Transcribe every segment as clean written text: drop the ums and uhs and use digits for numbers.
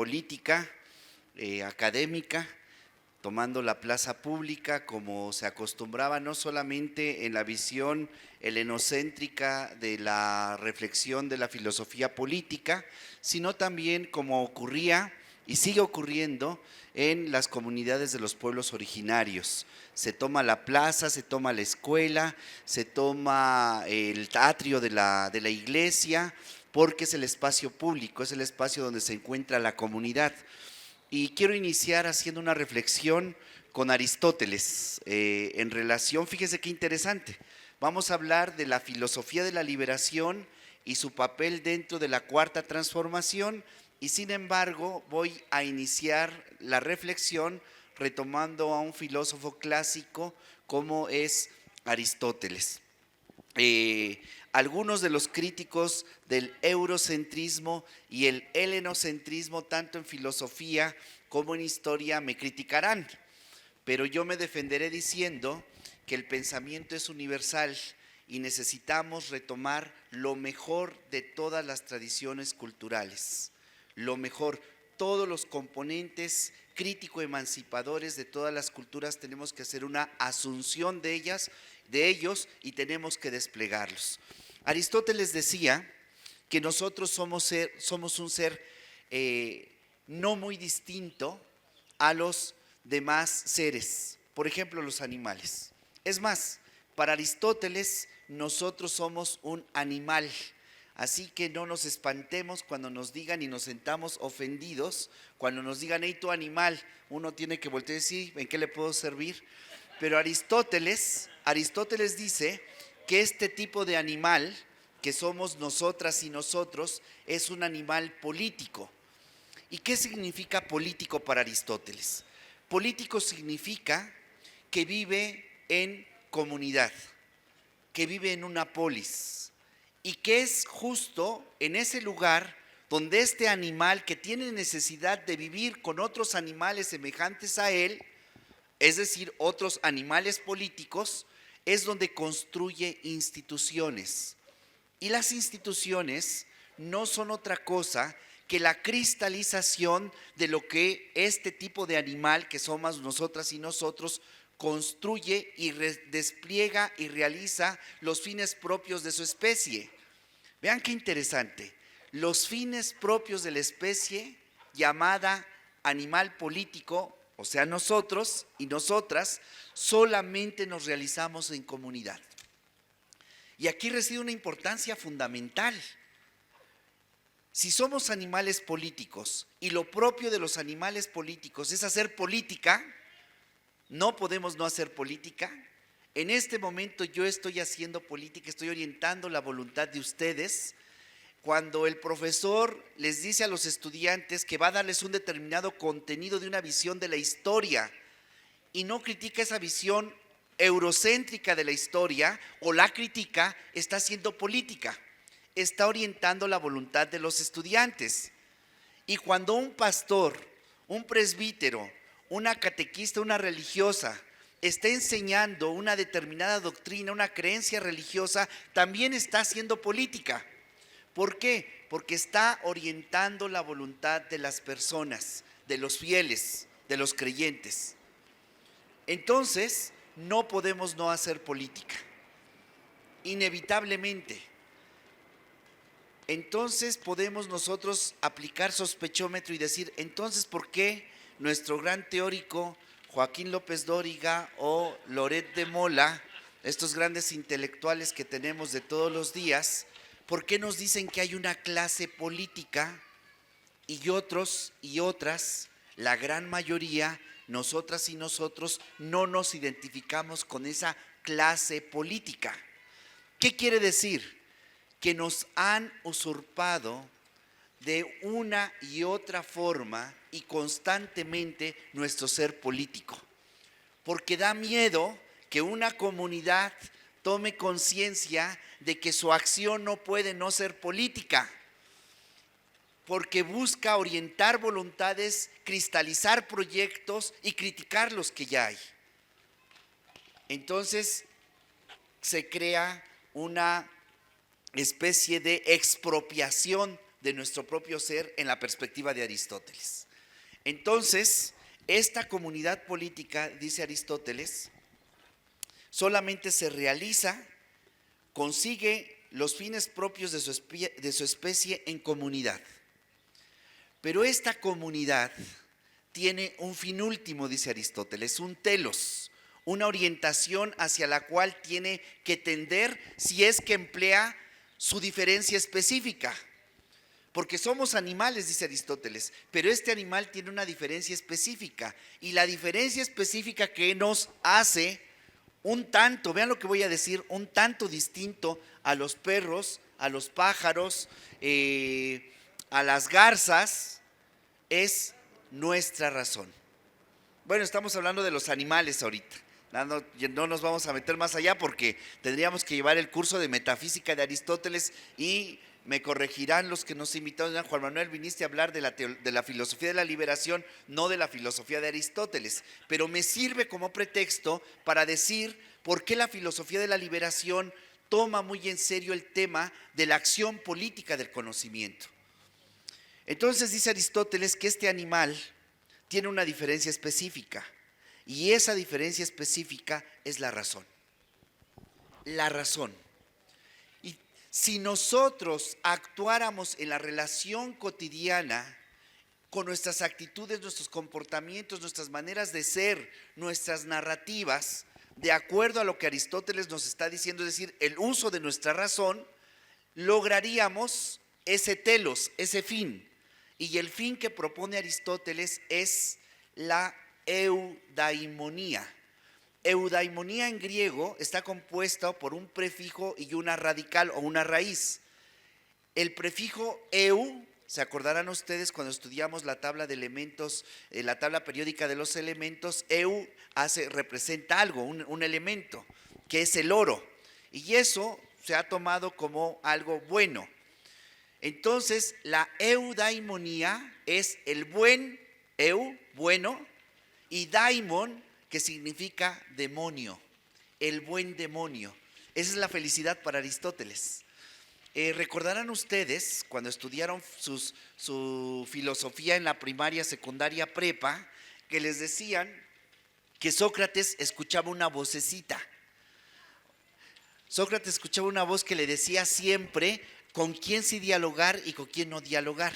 política, académica, tomando la plaza pública como se acostumbraba, no solamente en la visión helenocéntrica de la reflexión de la filosofía política, sino también como ocurría y sigue ocurriendo en las comunidades de los pueblos originarios. Se toma la plaza, se toma la escuela, se toma el atrio de la iglesia, porque es el espacio público, es el espacio donde se encuentra la comunidad. Y quiero iniciar haciendo una reflexión con Aristóteles en relación, fíjese qué interesante, vamos a hablar de la filosofía de la liberación y su papel dentro de la cuarta transformación, y sin embargo voy a iniciar la reflexión retomando a un filósofo clásico como es Aristóteles. Algunos de los críticos del eurocentrismo y el helenocentrismo, tanto en filosofía como en historia, me criticarán, pero yo me defenderé diciendo que el pensamiento es universal y necesitamos retomar lo mejor de todas las tradiciones culturales, lo mejor, todos los componentes crítico-emancipadores de todas las culturas, tenemos que hacer una asunción de ellos, y tenemos que desplegarlos. Aristóteles decía que nosotros somos un ser no muy distinto a los demás seres, por ejemplo los animales. Es más, para Aristóteles nosotros somos un animal, así que no nos espantemos cuando nos digan y nos sentamos ofendidos, cuando nos digan, hey, tu animal, uno tiene que voltear y decir, ¿en qué le puedo servir? Pero Aristóteles dice que este tipo de animal, que somos nosotras y nosotros, es un animal político. ¿Y qué significa político para Aristóteles? Político significa que vive en comunidad, que vive en una polis, y que es justo en ese lugar donde este animal que tiene necesidad de vivir con otros animales semejantes a él, es decir, otros animales políticos, es donde construye instituciones. Y las instituciones no son otra cosa que la cristalización de lo que este tipo de animal, que somos nosotras y nosotros, construye y despliega y realiza los fines propios de su especie. Vean qué interesante, los fines propios de la especie llamada animal político, o sea, nosotros y nosotras, solamente nos realizamos en comunidad. Y aquí reside una importancia fundamental. Si somos animales políticos y lo propio de los animales políticos es hacer política, no podemos no hacer política. En este momento yo estoy haciendo política, estoy orientando la voluntad de ustedes. Cuando el profesor les dice a los estudiantes que va a darles un determinado contenido de una visión de la historia y no critica esa visión eurocéntrica de la historia o la critica, está haciendo política, está orientando la voluntad de los estudiantes. Y cuando un pastor, un presbítero, una catequista, una religiosa está enseñando una determinada doctrina, una creencia religiosa, también está haciendo política. ¿Por qué? Porque está orientando la voluntad de las personas, de los fieles, de los creyentes. Entonces, no podemos no hacer política, inevitablemente. Entonces podemos nosotros aplicar sospechómetro y decir, entonces, ¿por qué nuestro gran teórico Joaquín López Dóriga o Loret de Mola, estos grandes intelectuales que tenemos de todos los días, ¿por qué nos dicen que hay una clase política y otros y otras, la gran mayoría, nosotras y nosotros, no nos identificamos con esa clase política? ¿Qué quiere decir? Que nos han usurpado de una y otra forma y constantemente nuestro ser político, porque da miedo que una comunidad tome conciencia de que su acción no puede no ser política, porque busca orientar voluntades, cristalizar proyectos y criticar los que ya hay. Entonces se crea una especie de expropiación de nuestro propio ser en la perspectiva de Aristóteles. Entonces, esta comunidad política, dice Aristóteles, solamente se realiza, consigue los fines propios de su especie en comunidad. Pero esta comunidad tiene un fin último, dice Aristóteles, un telos, una orientación hacia la cual tiene que tender si es que emplea su diferencia específica. Porque somos animales, dice Aristóteles, pero este animal tiene una diferencia específica. Y la diferencia específica que nos hace un tanto, vean lo que voy a decir, un tanto distinto a los perros, a los pájaros, a las garzas, es nuestra razón. Bueno, estamos hablando de los animales ahorita. No nos vamos a meter más allá porque tendríamos que llevar el curso de metafísica de Aristóteles y me corregirán los que nos invitaron. Juan Manuel, viniste a hablar de la filosofía de la liberación, no de la filosofía de Aristóteles, pero me sirve como pretexto para decir por qué la filosofía de la liberación toma muy en serio el tema de la acción política del conocimiento. Entonces dice Aristóteles que este animal tiene una diferencia específica y esa diferencia específica es la razón. La razón. Y si nosotros actuáramos en la relación cotidiana con nuestras actitudes, nuestros comportamientos, nuestras maneras de ser, nuestras narrativas, de acuerdo a lo que Aristóteles nos está diciendo, es decir, el uso de nuestra razón, lograríamos ese telos, ese fin. Y el fin que propone Aristóteles es la eudaimonía. Eudaimonía en griego está compuesta por un prefijo y una radical o una raíz. El prefijo eu, se acordarán ustedes cuando estudiamos la tabla de elementos, la tabla periódica de los elementos, eu representa algo, un elemento, que es el oro. Y eso se ha tomado como algo bueno. Entonces, la eudaimonía es el buen, bueno, y daimon, que significa demonio, el buen demonio. Esa es la felicidad para Aristóteles. Recordarán ustedes, cuando estudiaron su filosofía en la primaria, secundaria, prepa, que les decían que Sócrates escuchaba una vocecita. Sócrates escuchaba una voz que le decía siempre con quién sí dialogar y con quién no dialogar.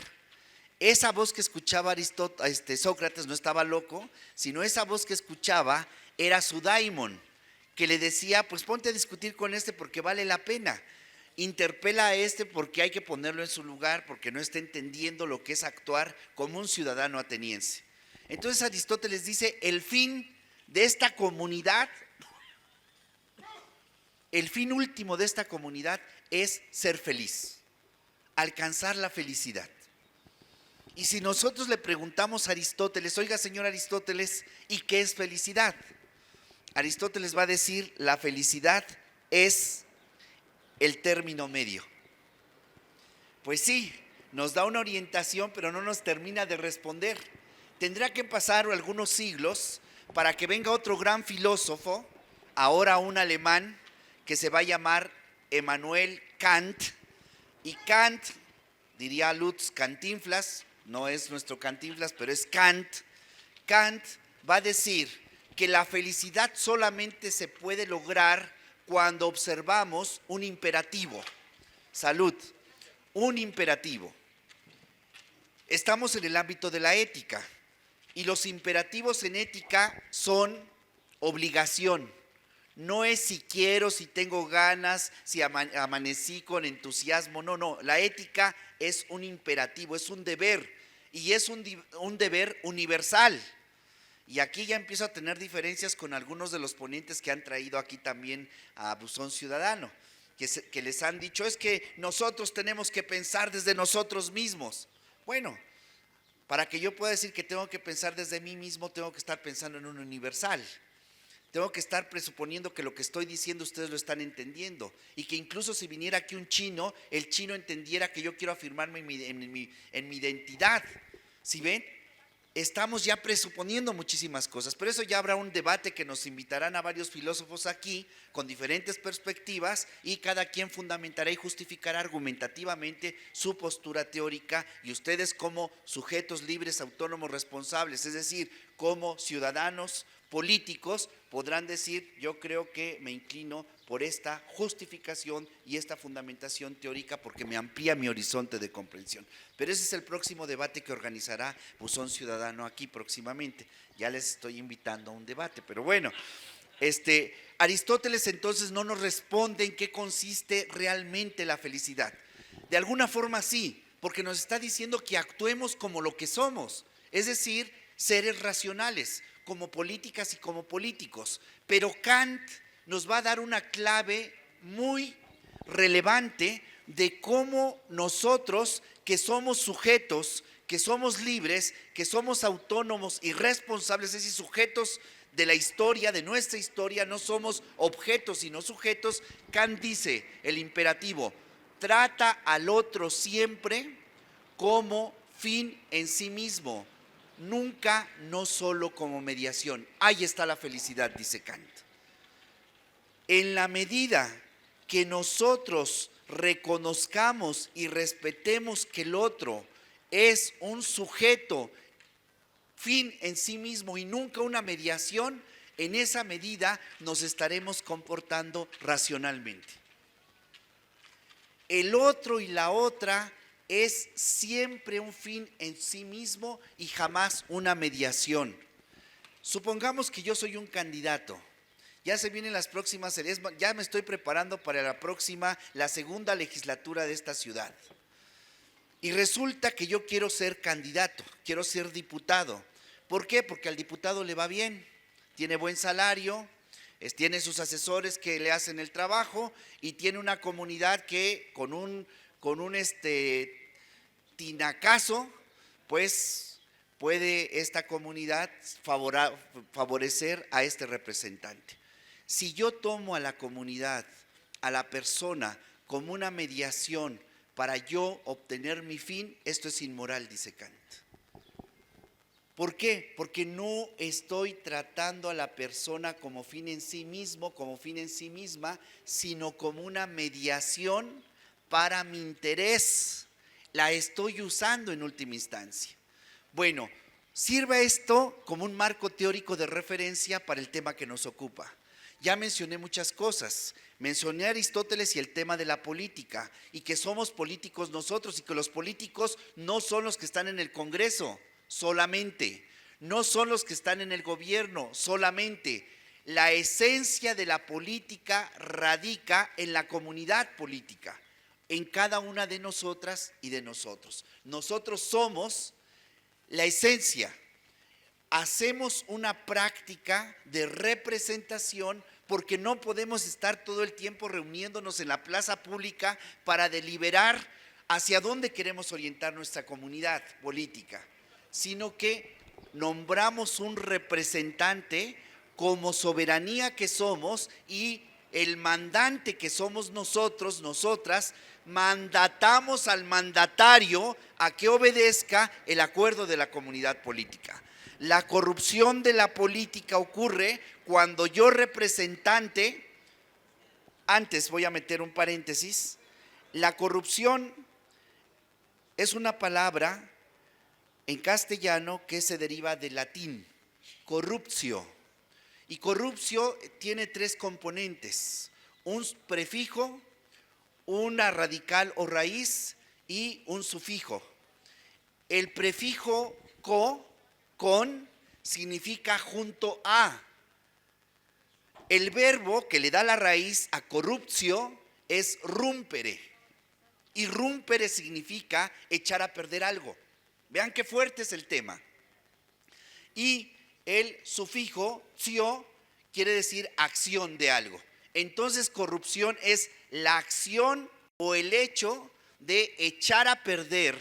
Esa voz que escuchaba Sócrates no estaba loco, sino esa voz que escuchaba era su daimon, que le decía, pues ponte a discutir con porque vale la pena. Interpela a porque hay que ponerlo en su lugar, porque no está entendiendo lo que es actuar como un ciudadano ateniense. Entonces Aristóteles dice, el fin de esta comunidad, el fin último de esta comunidad es ser feliz, alcanzar la felicidad. Y si nosotros le preguntamos a Aristóteles, oiga señor Aristóteles, ¿y qué es felicidad? Aristóteles va a decir, la felicidad es el término medio. Pues sí, nos da una orientación, pero no nos termina de responder. Tendrá que pasar algunos siglos para que venga otro gran filósofo, ahora un alemán, que se va a llamar Emmanuel Kant. Y Kant, diría Lutz Cantinflas, no es nuestro Cantinflas, pero es Kant. Kant va a decir que la felicidad solamente se puede lograr cuando observamos un imperativo. Salud, un imperativo. Estamos en el ámbito de la ética y los imperativos en ética son obligación. No es si quiero, si tengo ganas, si amanecí con entusiasmo. No, la ética es un imperativo, es un deber y es un deber universal. Y aquí ya empiezo a tener diferencias con algunos de los ponentes que han traído aquí también a Buzón Ciudadano, que les han dicho, es que nosotros tenemos que pensar desde nosotros mismos. Bueno, para que yo pueda decir que tengo que pensar desde mí mismo, tengo que estar pensando en un universal. Tengo que estar presuponiendo que lo que estoy diciendo ustedes lo están entendiendo y que incluso si viniera aquí un chino, el chino entendiera que yo quiero afirmarme en mi identidad. ¿Sí ven? estamos ya presuponiendo muchísimas cosas, pero eso ya habrá un debate que nos invitarán a varios filósofos aquí con diferentes perspectivas y cada quien fundamentará y justificará argumentativamente su postura teórica y ustedes como sujetos libres, autónomos, responsables, es decir, como ciudadanos políticos podrán decir, yo creo que me inclino por esta justificación y esta fundamentación teórica porque me amplía mi horizonte de comprensión. Pero ese es el próximo debate que organizará Buzón Ciudadano aquí próximamente. Ya les estoy invitando a un debate, pero bueno, Aristóteles entonces no nos responde en qué consiste realmente la felicidad. De alguna forma sí, porque nos está diciendo que actuemos como lo que somos, es decir, seres racionales, como políticas y como políticos. Pero Kant nos va a dar una clave muy relevante de cómo nosotros, que somos sujetos, que somos libres, que somos autónomos y responsables, es decir, sujetos de la historia, de nuestra historia, no somos objetos sino sujetos. Kant dice, el imperativo, trata al otro siempre como fin en sí mismo, nunca no solo como mediación. Ahí está la felicidad, dice Kant. En la medida que nosotros reconozcamos y respetemos que el otro es un sujeto, fin en sí mismo y nunca una mediación, en esa medida nos estaremos comportando racionalmente. El otro y la otra es siempre un fin en sí mismo y jamás una mediación. Supongamos que yo soy un candidato. Ya se vienen las próximas, ya me estoy preparando para la segunda legislatura de esta ciudad. Y resulta que yo quiero ser candidato, quiero ser diputado. ¿Por qué? Porque al diputado le va bien, tiene buen salario, tiene sus asesores que le hacen el trabajo y tiene una comunidad que con un tinacazo, pues puede esta comunidad favorecer a este representante. Si yo tomo a la comunidad, a la persona, como una mediación para yo obtener mi fin, esto es inmoral, dice Kant. ¿Por qué? Porque no estoy tratando a la persona como fin en sí mismo, como fin en sí misma, sino como una mediación para mi interés. La estoy usando en última instancia. Bueno, sirva esto como un marco teórico de referencia para el tema que nos ocupa. Ya mencioné muchas cosas, mencioné a Aristóteles y el tema de la política, y que somos políticos nosotros, y que los políticos no son los que están en el Congreso solamente, no son los que están en el gobierno solamente. La esencia de la política radica en la comunidad política, en cada una de nosotras y de nosotros. Nosotros somos la esencia. Hacemos una práctica de representación porque no podemos estar todo el tiempo reuniéndonos en la plaza pública para deliberar hacia dónde queremos orientar nuestra comunidad política, sino que nombramos un representante como soberanía que somos, y el mandante que somos nosotros, nosotras, mandatamos al mandatario a que obedezca el acuerdo de la comunidad política. La corrupción de la política ocurre cuando yo representante, antes voy a meter un paréntesis, la corrupción es una palabra en castellano que se deriva del latín, corruptio. Y corruptio tiene tres componentes: un prefijo, una radical o raíz y un sufijo. El prefijo con, significa junto a. El verbo que le da la raíz a corruptio es rumpere. Y rumpere significa echar a perder algo. Vean qué fuerte es el tema. Y el sufijo cio quiere decir acción de algo. Entonces corrupción es la acción o el hecho de echar a perder,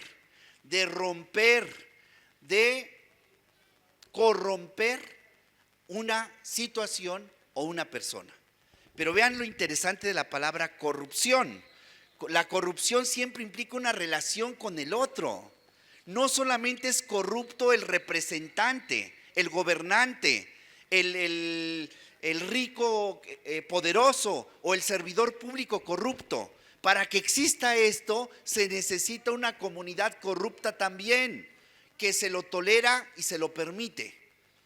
de romper, de corromper una situación o una persona. Pero vean lo interesante de la palabra corrupción. La corrupción siempre implica una relación con el otro. no solamente es corrupto el representante, el gobernante, el rico poderoso o el servidor público corrupto. Para que exista esto, se necesita una comunidad corrupta también, que se lo tolera y se lo permite.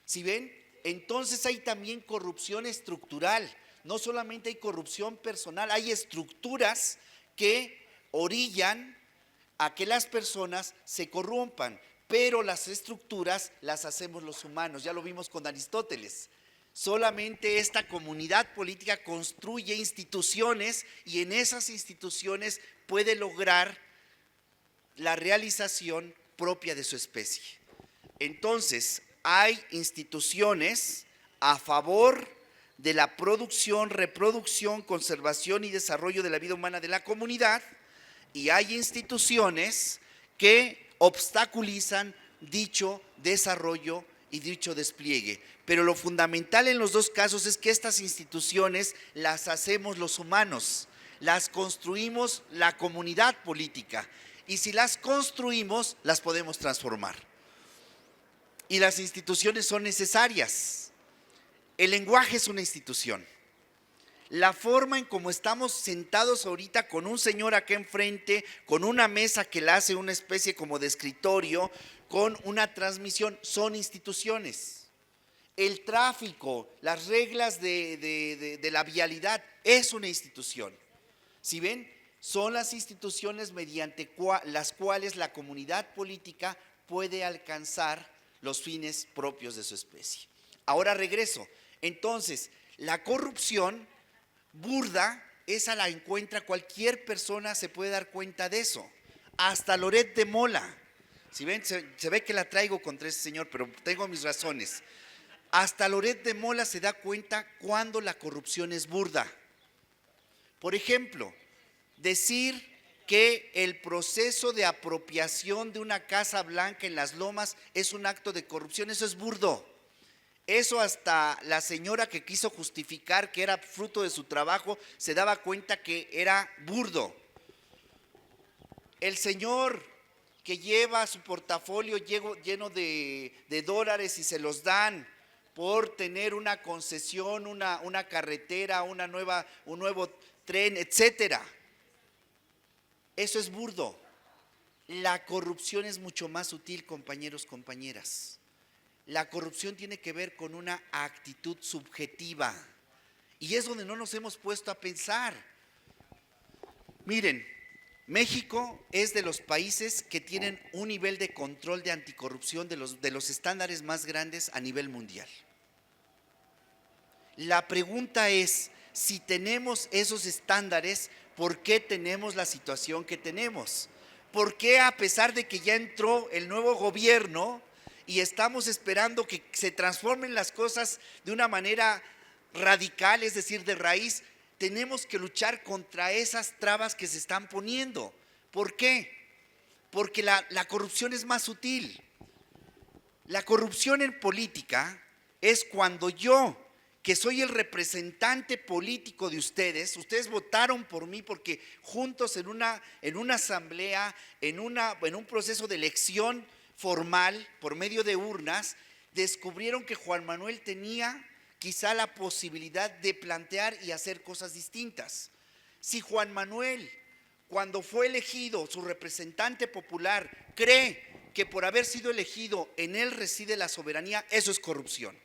¿Sí ven? Entonces hay también corrupción estructural. No solamente hay corrupción personal, hay estructuras que orillan a que las personas se corrompan, pero las estructuras las hacemos los humanos. Ya lo vimos con Aristóteles. Solamente esta comunidad política construye instituciones y en esas instituciones puede lograr la realización propia de su especie. Entonces, hay instituciones a favor de la producción, reproducción, conservación y desarrollo de la vida humana de la comunidad, y hay instituciones que obstaculizan dicho desarrollo y dicho despliegue. Pero lo fundamental en los dos casos es que estas instituciones las hacemos los humanos, las construimos la comunidad política, y si las construimos, las podemos transformar. Y las instituciones son necesarias. El lenguaje es una institución. La forma en cómo estamos sentados ahorita con un señor acá enfrente, con una mesa que la hace una especie como de escritorio, con una transmisión, son instituciones. El tráfico, las reglas de la vialidad, es una institución. ¿Sí ven? Son las instituciones mediante las cuales la comunidad política puede alcanzar los fines propios de su especie. Ahora regreso. Entonces, la corrupción burda, esa la encuentra cualquier persona, se puede dar cuenta de eso. Hasta Loret de Mola. Si ven, se ve que la traigo contra ese señor, pero tengo mis razones. Hasta Loret de Mola se da cuenta cuando la corrupción es burda. Por ejemplo, decir que el proceso de apropiación de una casa blanca en Las Lomas es un acto de corrupción, eso es burdo. Eso hasta la señora que quiso justificar que era fruto de su trabajo se daba cuenta que era burdo. El señor que lleva su portafolio lleno de dólares y se los dan por tener una concesión, una carretera, un nuevo tren, etcétera. Eso es burdo. La corrupción es mucho más sutil, compañeros, compañeras. La corrupción tiene que ver con una actitud subjetiva y es donde no nos hemos puesto a pensar. Miren, México es de los países que tienen un nivel de control de anticorrupción de los estándares más grandes a nivel mundial. La pregunta es, si tenemos esos estándares, ¿por qué tenemos la situación que tenemos? ¿Por qué, a pesar de que ya entró el nuevo gobierno y estamos esperando que se transformen las cosas de una manera radical, es decir, de raíz, tenemos que luchar contra esas trabas que se están poniendo? ¿Por qué? Porque la corrupción es más sutil. La corrupción en política es cuando yo, que soy el representante político de ustedes votaron por mí porque juntos en una asamblea, en un proceso de elección formal por medio de urnas, descubrieron que Juan Manuel tenía quizá la posibilidad de plantear y hacer cosas distintas. Si Juan Manuel, cuando fue elegido, su representante popular, cree que por haber sido elegido en él reside la soberanía, eso es corrupción.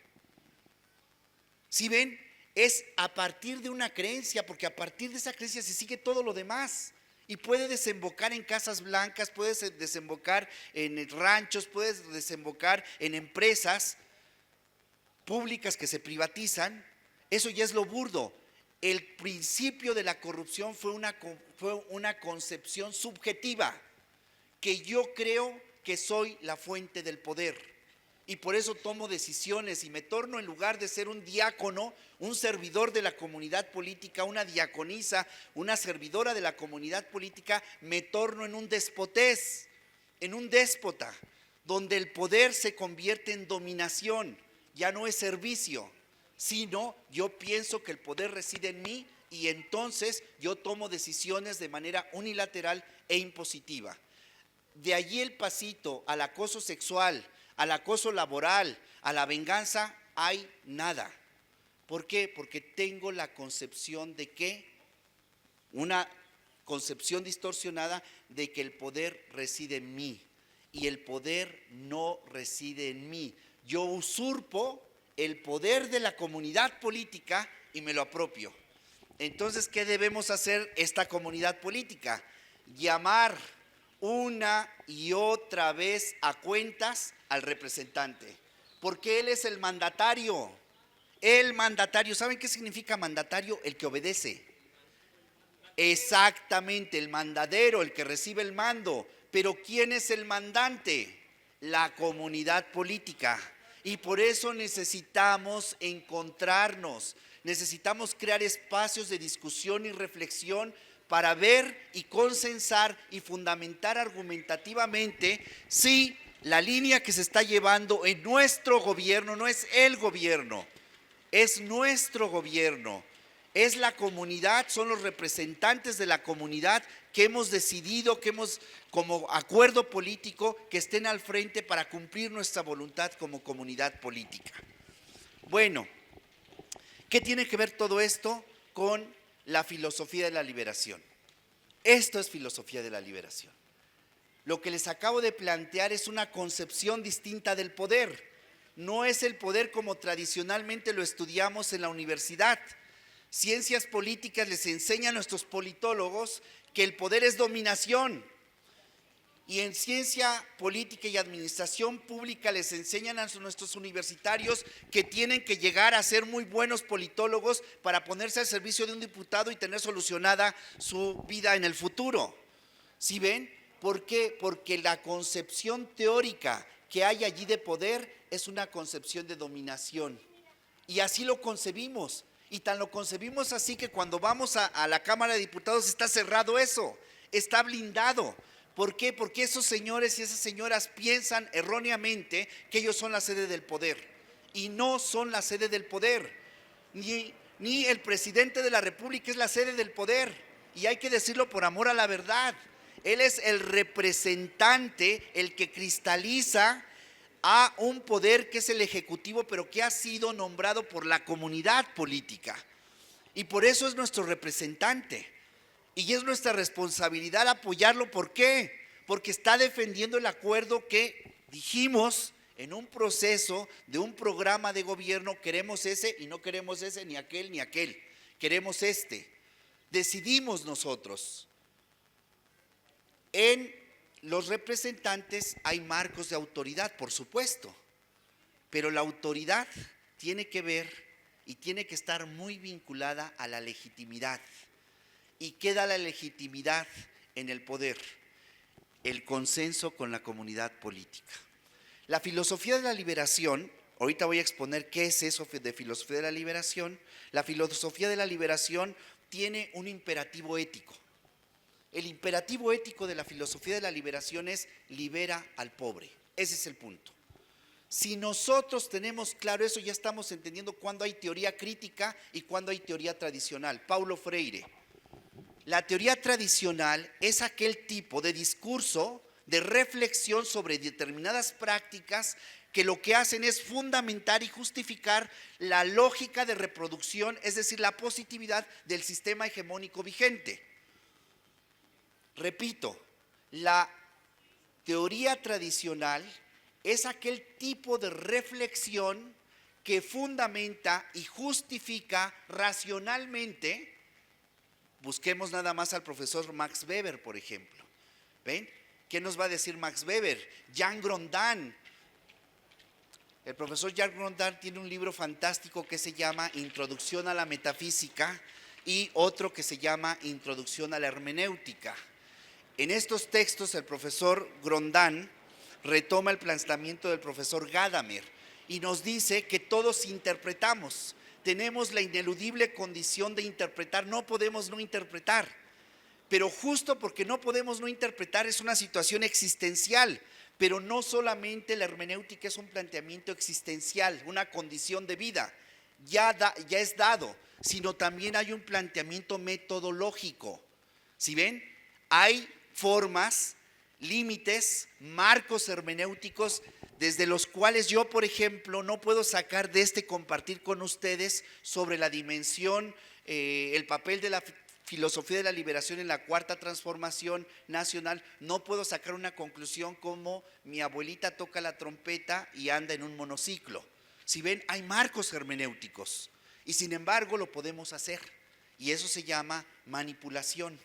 ¿Sí ven? Es a partir de una creencia, porque a partir de esa creencia se sigue todo lo demás. Y puede desembocar en casas blancas, puede desembocar en ranchos, puede desembocar en empresas públicas que se privatizan. Eso ya es lo burdo. El principio de la corrupción fue una concepción subjetiva, que yo creo que soy la fuente del poder. Y por eso tomo decisiones y me torno, en lugar de ser un diácono, un servidor de la comunidad política, una diaconisa, una servidora de la comunidad política, me torno en un despotés, en un déspota, donde el poder se convierte en dominación, ya no es servicio, sino yo pienso que el poder reside en mí y entonces yo tomo decisiones de manera unilateral e impositiva. De allí el pasito al acoso sexual, al acoso laboral, a la venganza, hay nada. ¿Por qué? Porque tengo la concepción de que, una concepción distorsionada de que el poder reside en mí, y el poder no reside en mí. Yo usurpo el poder de la comunidad política y me lo apropio. Entonces, ¿qué debemos hacer esta comunidad política? Llamar una y otra vez a cuentas al representante, porque él es el mandatario. El mandatario, ¿saben qué significa mandatario? El que obedece. Exactamente, el mandadero, el que recibe el mando. Pero ¿quién es el mandante? La comunidad política. Y por eso necesitamos encontrarnos, necesitamos crear espacios de discusión y reflexión para ver y consensar y fundamentar argumentativamente si la línea que se está llevando en nuestro gobierno no es el gobierno, es nuestro gobierno. Es la comunidad, son los representantes de la comunidad que hemos decidido, que hemos como acuerdo político, que estén al frente para cumplir nuestra voluntad como comunidad política. Bueno, ¿qué tiene que ver todo esto con la filosofía de la liberación? Esto es filosofía de la liberación. Lo que les acabo de plantear es una concepción distinta del poder. No es el poder como tradicionalmente lo estudiamos en la universidad. Ciencias políticas les enseñan a nuestros politólogos que el poder es dominación. Y en ciencia política y administración pública les enseñan a nuestros universitarios que tienen que llegar a ser muy buenos politólogos para ponerse al servicio de un diputado y tener solucionada su vida en el futuro. ¿Sí ven? ¿Por qué? Porque la concepción teórica que hay allí de poder es una concepción de dominación. Y así lo concebimos. Y tan lo concebimos así que cuando vamos a la Cámara de Diputados está cerrado eso, está blindado. ¿Por qué? Porque esos señores y esas señoras piensan erróneamente que ellos son la sede del poder. Y no son la sede del poder. Ni el presidente de la República es la sede del poder. Y hay que decirlo por amor a la verdad. Él es el representante, el que cristaliza a un poder que es el ejecutivo, pero que ha sido nombrado por la comunidad política. Y por eso es nuestro representante. Y es nuestra responsabilidad apoyarlo. ¿Por qué? Porque está defendiendo el acuerdo que dijimos en un proceso de un programa de gobierno. Queremos ese y no queremos ese, ni aquel, ni aquel. Queremos este. Decidimos nosotros. En los representantes hay marcos de autoridad, por supuesto, pero la autoridad tiene que ver y tiene que estar muy vinculada a la legitimidad. ¿Y qué da la legitimidad en el poder? El consenso con la comunidad política. La filosofía de la liberación, ahorita voy a exponer qué es eso de filosofía de la liberación. La filosofía de la liberación tiene un imperativo ético. El imperativo ético de la filosofía de la liberación es libera al pobre. Ese es el punto. Si nosotros tenemos claro eso, ya estamos entendiendo cuándo hay teoría crítica y cuándo hay teoría tradicional. Paulo Freire. La teoría tradicional es aquel tipo de discurso, de reflexión sobre determinadas prácticas que lo que hacen es fundamentar y justificar la lógica de reproducción, es decir, la positividad del sistema hegemónico vigente. Repito, la teoría tradicional es aquel tipo de reflexión que fundamenta y justifica racionalmente. Busquemos nada más al profesor Max Weber, por ejemplo. ¿Ven? ¿Qué nos va a decir Max Weber? Jean Grondin. El profesor Jean Grondin tiene un libro fantástico que se llama Introducción a la Metafísica y otro que se llama Introducción a la Hermenéutica. En estos textos el profesor Grondin retoma el planteamiento del profesor Gadamer y nos dice que todos interpretamos, tenemos la ineludible condición de interpretar, no podemos no interpretar, pero justo porque no podemos no interpretar es una situación existencial, pero no solamente la hermenéutica es un planteamiento existencial, una condición de vida, ya es dado, sino también hay un planteamiento metodológico. ¿Sí ven? Hay formas límites, marcos hermenéuticos desde los cuales yo, por ejemplo, no puedo sacar de este compartir con ustedes sobre la dimensión, el papel de la filosofía de la liberación en la cuarta transformación nacional. No puedo sacar una conclusión como mi abuelita toca la trompeta y anda en un monociclo. Si ven, hay marcos hermenéuticos y sin embargo lo podemos hacer, y eso se llama manipulación.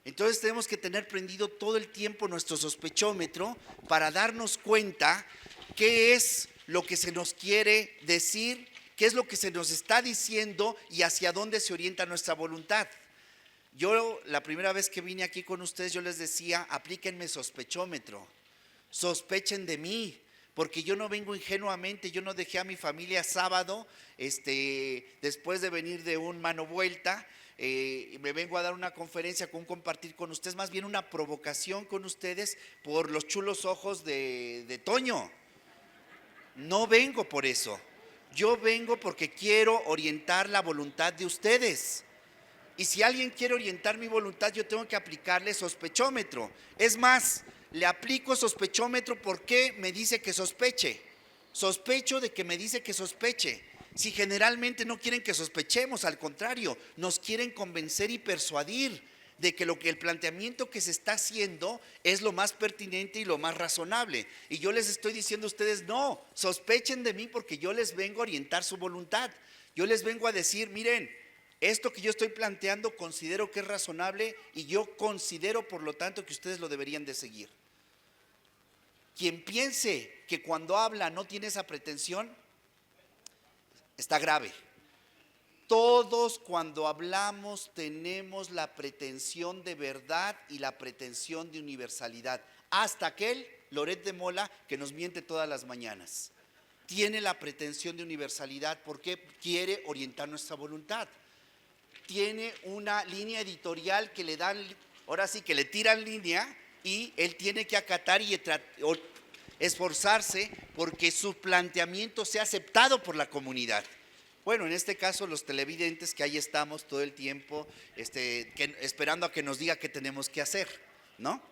Entonces tenemos que tener prendido todo el tiempo nuestro sospechómetro para darnos cuenta qué es lo que se nos quiere decir, qué es lo que se nos está diciendo y hacia dónde se orienta nuestra voluntad. Yo la primera vez que vine aquí con ustedes, yo les decía, aplíquenme sospechómetro, sospechen de mí, porque yo no vengo ingenuamente, yo no dejé a mi familia sábado, después de venir de un mano vuelta, me vengo a dar una conferencia, con un compartir con ustedes, más bien una provocación con ustedes por los chulos ojos de Toño. No vengo por eso, yo vengo porque quiero orientar la voluntad de ustedes. Y si alguien quiere orientar mi voluntad, yo tengo que aplicarle sospechómetro. Es más, le aplico sospechómetro porque me dice que sospeche. Sospecho de que me dice que sospeche. Si generalmente no quieren que sospechemos, al contrario, nos quieren convencer y persuadir de que el planteamiento que se está haciendo es lo más pertinente y lo más razonable. Y yo les estoy diciendo a ustedes, no, sospechen de mí porque yo les vengo a orientar su voluntad. Yo les vengo a decir, miren, esto que yo estoy planteando considero que es razonable y yo considero por lo tanto que ustedes lo deberían de seguir. Quien piense que cuando habla no tiene esa pretensión, está grave. Todos cuando hablamos tenemos la pretensión de verdad y la pretensión de universalidad. Hasta aquel Loret de Mola que nos miente todas las mañanas. Tiene la pretensión de universalidad porque quiere orientar nuestra voluntad. Tiene una línea editorial que le dan, ahora sí que le tiran línea y él tiene que acatar y esforzarse porque su planteamiento sea aceptado por la comunidad. Bueno, en este caso los televidentes que ahí estamos todo el tiempo esperando a que nos diga qué tenemos que hacer, ¿no?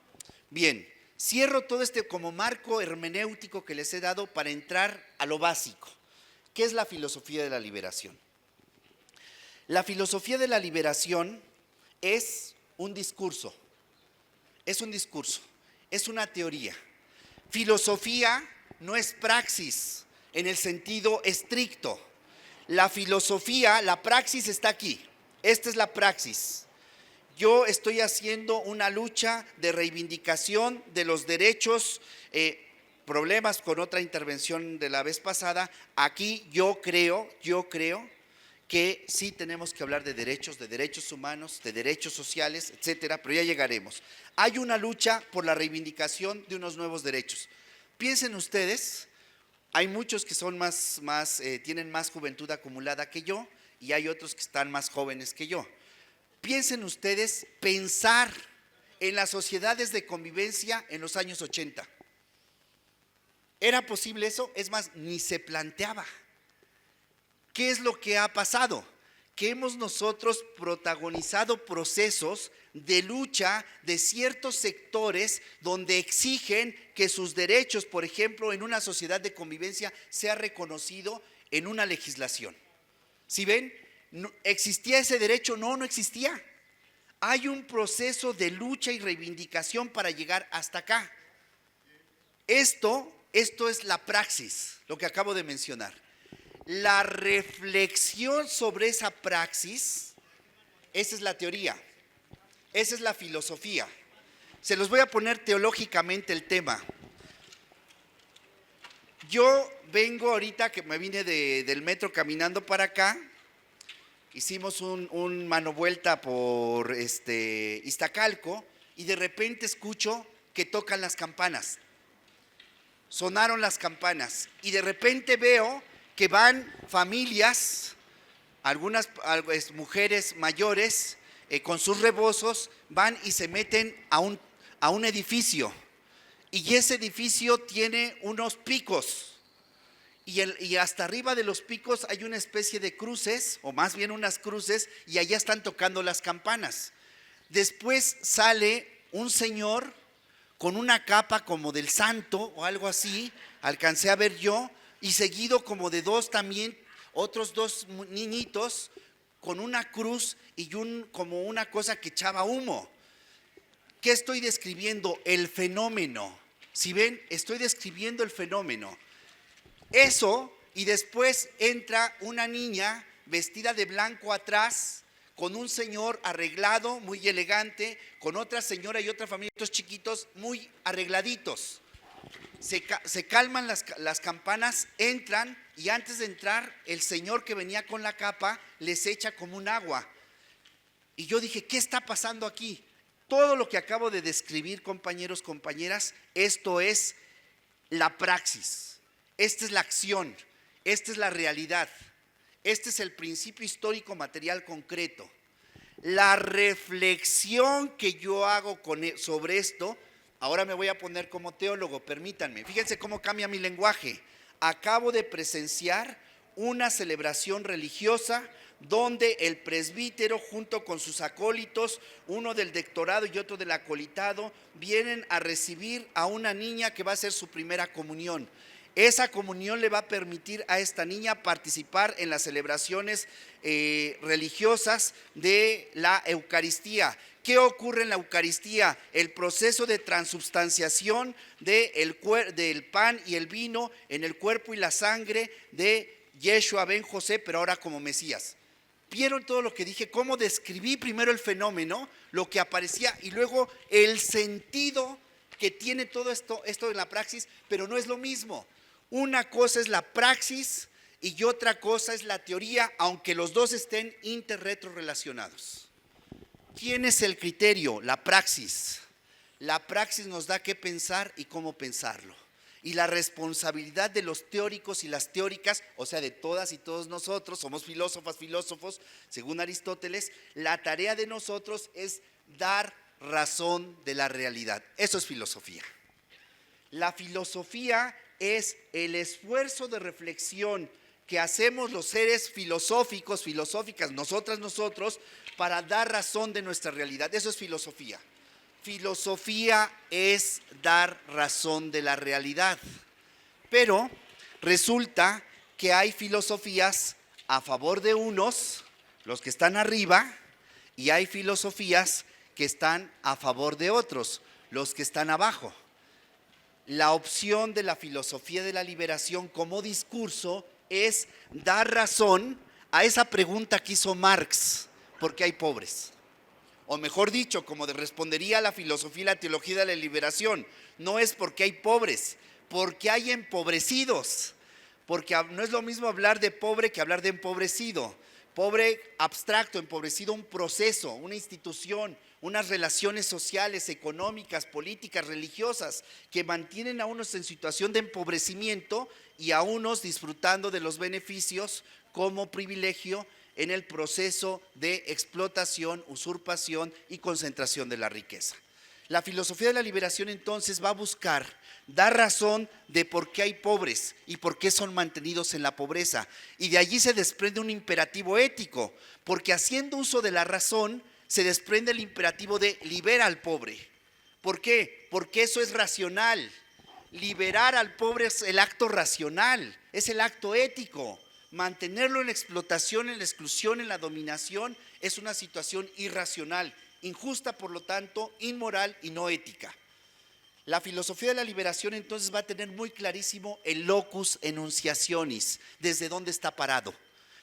Bien, cierro todo como marco hermenéutico que les he dado para entrar a lo básico. ¿Qué es la filosofía de la liberación? La filosofía de la liberación es un discurso, es una teoría. Filosofía no es praxis en el sentido estricto. La filosofía, la praxis está aquí. Esta es la praxis. Yo estoy haciendo una lucha de reivindicación de los derechos, problemas con otra intervención de la vez pasada. Aquí yo creo que sí tenemos que hablar de derechos humanos, de derechos sociales, etcétera, pero ya llegaremos. Hay una lucha por la reivindicación de unos nuevos derechos. Piensen ustedes, hay muchos que son tienen más juventud acumulada que yo y hay otros que están más jóvenes que yo. Piensen ustedes pensar en las sociedades de convivencia en los años 80. ¿Era posible eso? Es más, ni se planteaba. ¿Qué es lo que ha pasado? Que hemos nosotros protagonizado procesos de lucha de ciertos sectores donde exigen que sus derechos, por ejemplo, en una sociedad de convivencia, sea reconocido en una legislación. ¿Sí ven? ¿Existía ese derecho? No existía. Hay un proceso de lucha y reivindicación para llegar hasta acá. Esto es la praxis, lo que acabo de mencionar. La reflexión sobre esa praxis, esa es la teoría, esa es la filosofía. Se los voy a poner teológicamente el tema. Yo vengo ahorita, que me vine del metro caminando para acá, hicimos un mano vuelta por Iztacalco y de repente escucho que tocan las campanas. Sonaron las campanas y de repente veo que van familias, algunas mujeres mayores con sus rebozos, van y se meten a un edificio. Y ese edificio tiene unos picos. Y hasta arriba de los picos hay una especie de cruces, o más bien unas cruces, y allá están tocando las campanas. Después sale un señor con una capa como del santo o algo así, alcancé a ver yo, y seguido como de dos también, otros dos niñitos con una cruz y como una cosa que echaba humo. ¿Qué estoy describiendo? El fenómeno. Si ven, estoy describiendo el fenómeno. Eso, y después entra una niña vestida de blanco atrás, con un señor arreglado, muy elegante, con otra señora y otra familia, otros chiquitos muy arregladitos. Se calman las campanas, entran, y antes de entrar, el señor que venía con la capa les echa como un agua. Y yo dije, ¿qué está pasando aquí? Todo lo que acabo de describir, compañeros, compañeras, esto es la praxis, esta es la acción, esta es la realidad, este es el principio histórico material concreto. La reflexión que yo hago sobre esto, ahora me voy a poner como teólogo, permítanme, fíjense cómo cambia mi lenguaje. Acabo de presenciar una celebración religiosa donde el presbítero junto con sus acólitos, uno del dectorado y otro del acolitado, vienen a recibir a una niña que va a hacer su primera comunión. Esa comunión le va a permitir a esta niña participar en las celebraciones religiosas de la Eucaristía. ¿Qué ocurre en la Eucaristía? El proceso de transubstanciación del pan y el vino en el cuerpo y la sangre de Yeshua ben José, pero ahora como Mesías. ¿Vieron todo lo que dije? Cómo describí primero el fenómeno, lo que aparecía, y luego el sentido que tiene todo esto en la praxis, pero no es lo mismo. Una cosa es la praxis y otra cosa es la teoría, aunque los dos estén interretrorelacionados. ¿Quién es el criterio? La praxis. La praxis nos da qué pensar y cómo pensarlo. Y la responsabilidad de los teóricos y las teóricas, o sea, de todas y todos nosotros, somos filósofos, según Aristóteles, la tarea de nosotros es dar razón de la realidad. Eso es filosofía. La filosofía es el esfuerzo de reflexión que hacemos los seres filosóficas, nosotros, para dar razón de nuestra realidad. Eso es filosofía. Filosofía es dar razón de la realidad. Pero resulta que hay filosofías a favor de unos, los que están arriba, y hay filosofías que están a favor de otros, los que están abajo. La opción de la filosofía de la liberación como discurso es dar razón a esa pregunta que hizo Marx: ¿por qué hay pobres? O mejor dicho, como respondería la filosofía y la teología de la liberación, no es porque hay pobres, porque hay empobrecidos. Porque no es lo mismo hablar de pobre que hablar de empobrecido. Pobre abstracto, empobrecido un proceso, una institución, unas relaciones sociales, económicas, políticas, religiosas, que mantienen a unos en situación de empobrecimiento y a unos disfrutando de los beneficios como privilegio en el proceso de explotación, usurpación y concentración de la riqueza. La filosofía de la liberación entonces va a buscar dar razón de por qué hay pobres y por qué son mantenidos en la pobreza. Y de allí se desprende un imperativo ético, porque haciendo uso de la razón se desprende el imperativo de libera al pobre. ¿Por qué? Porque eso es racional. Liberar al pobre es el acto racional, es el acto ético. Mantenerlo en la explotación, en la exclusión, en la dominación, es una situación irracional, injusta, por lo tanto, inmoral y no ética. La filosofía de la liberación entonces va a tener muy clarísimo el locus enunciationis, desde dónde está parado,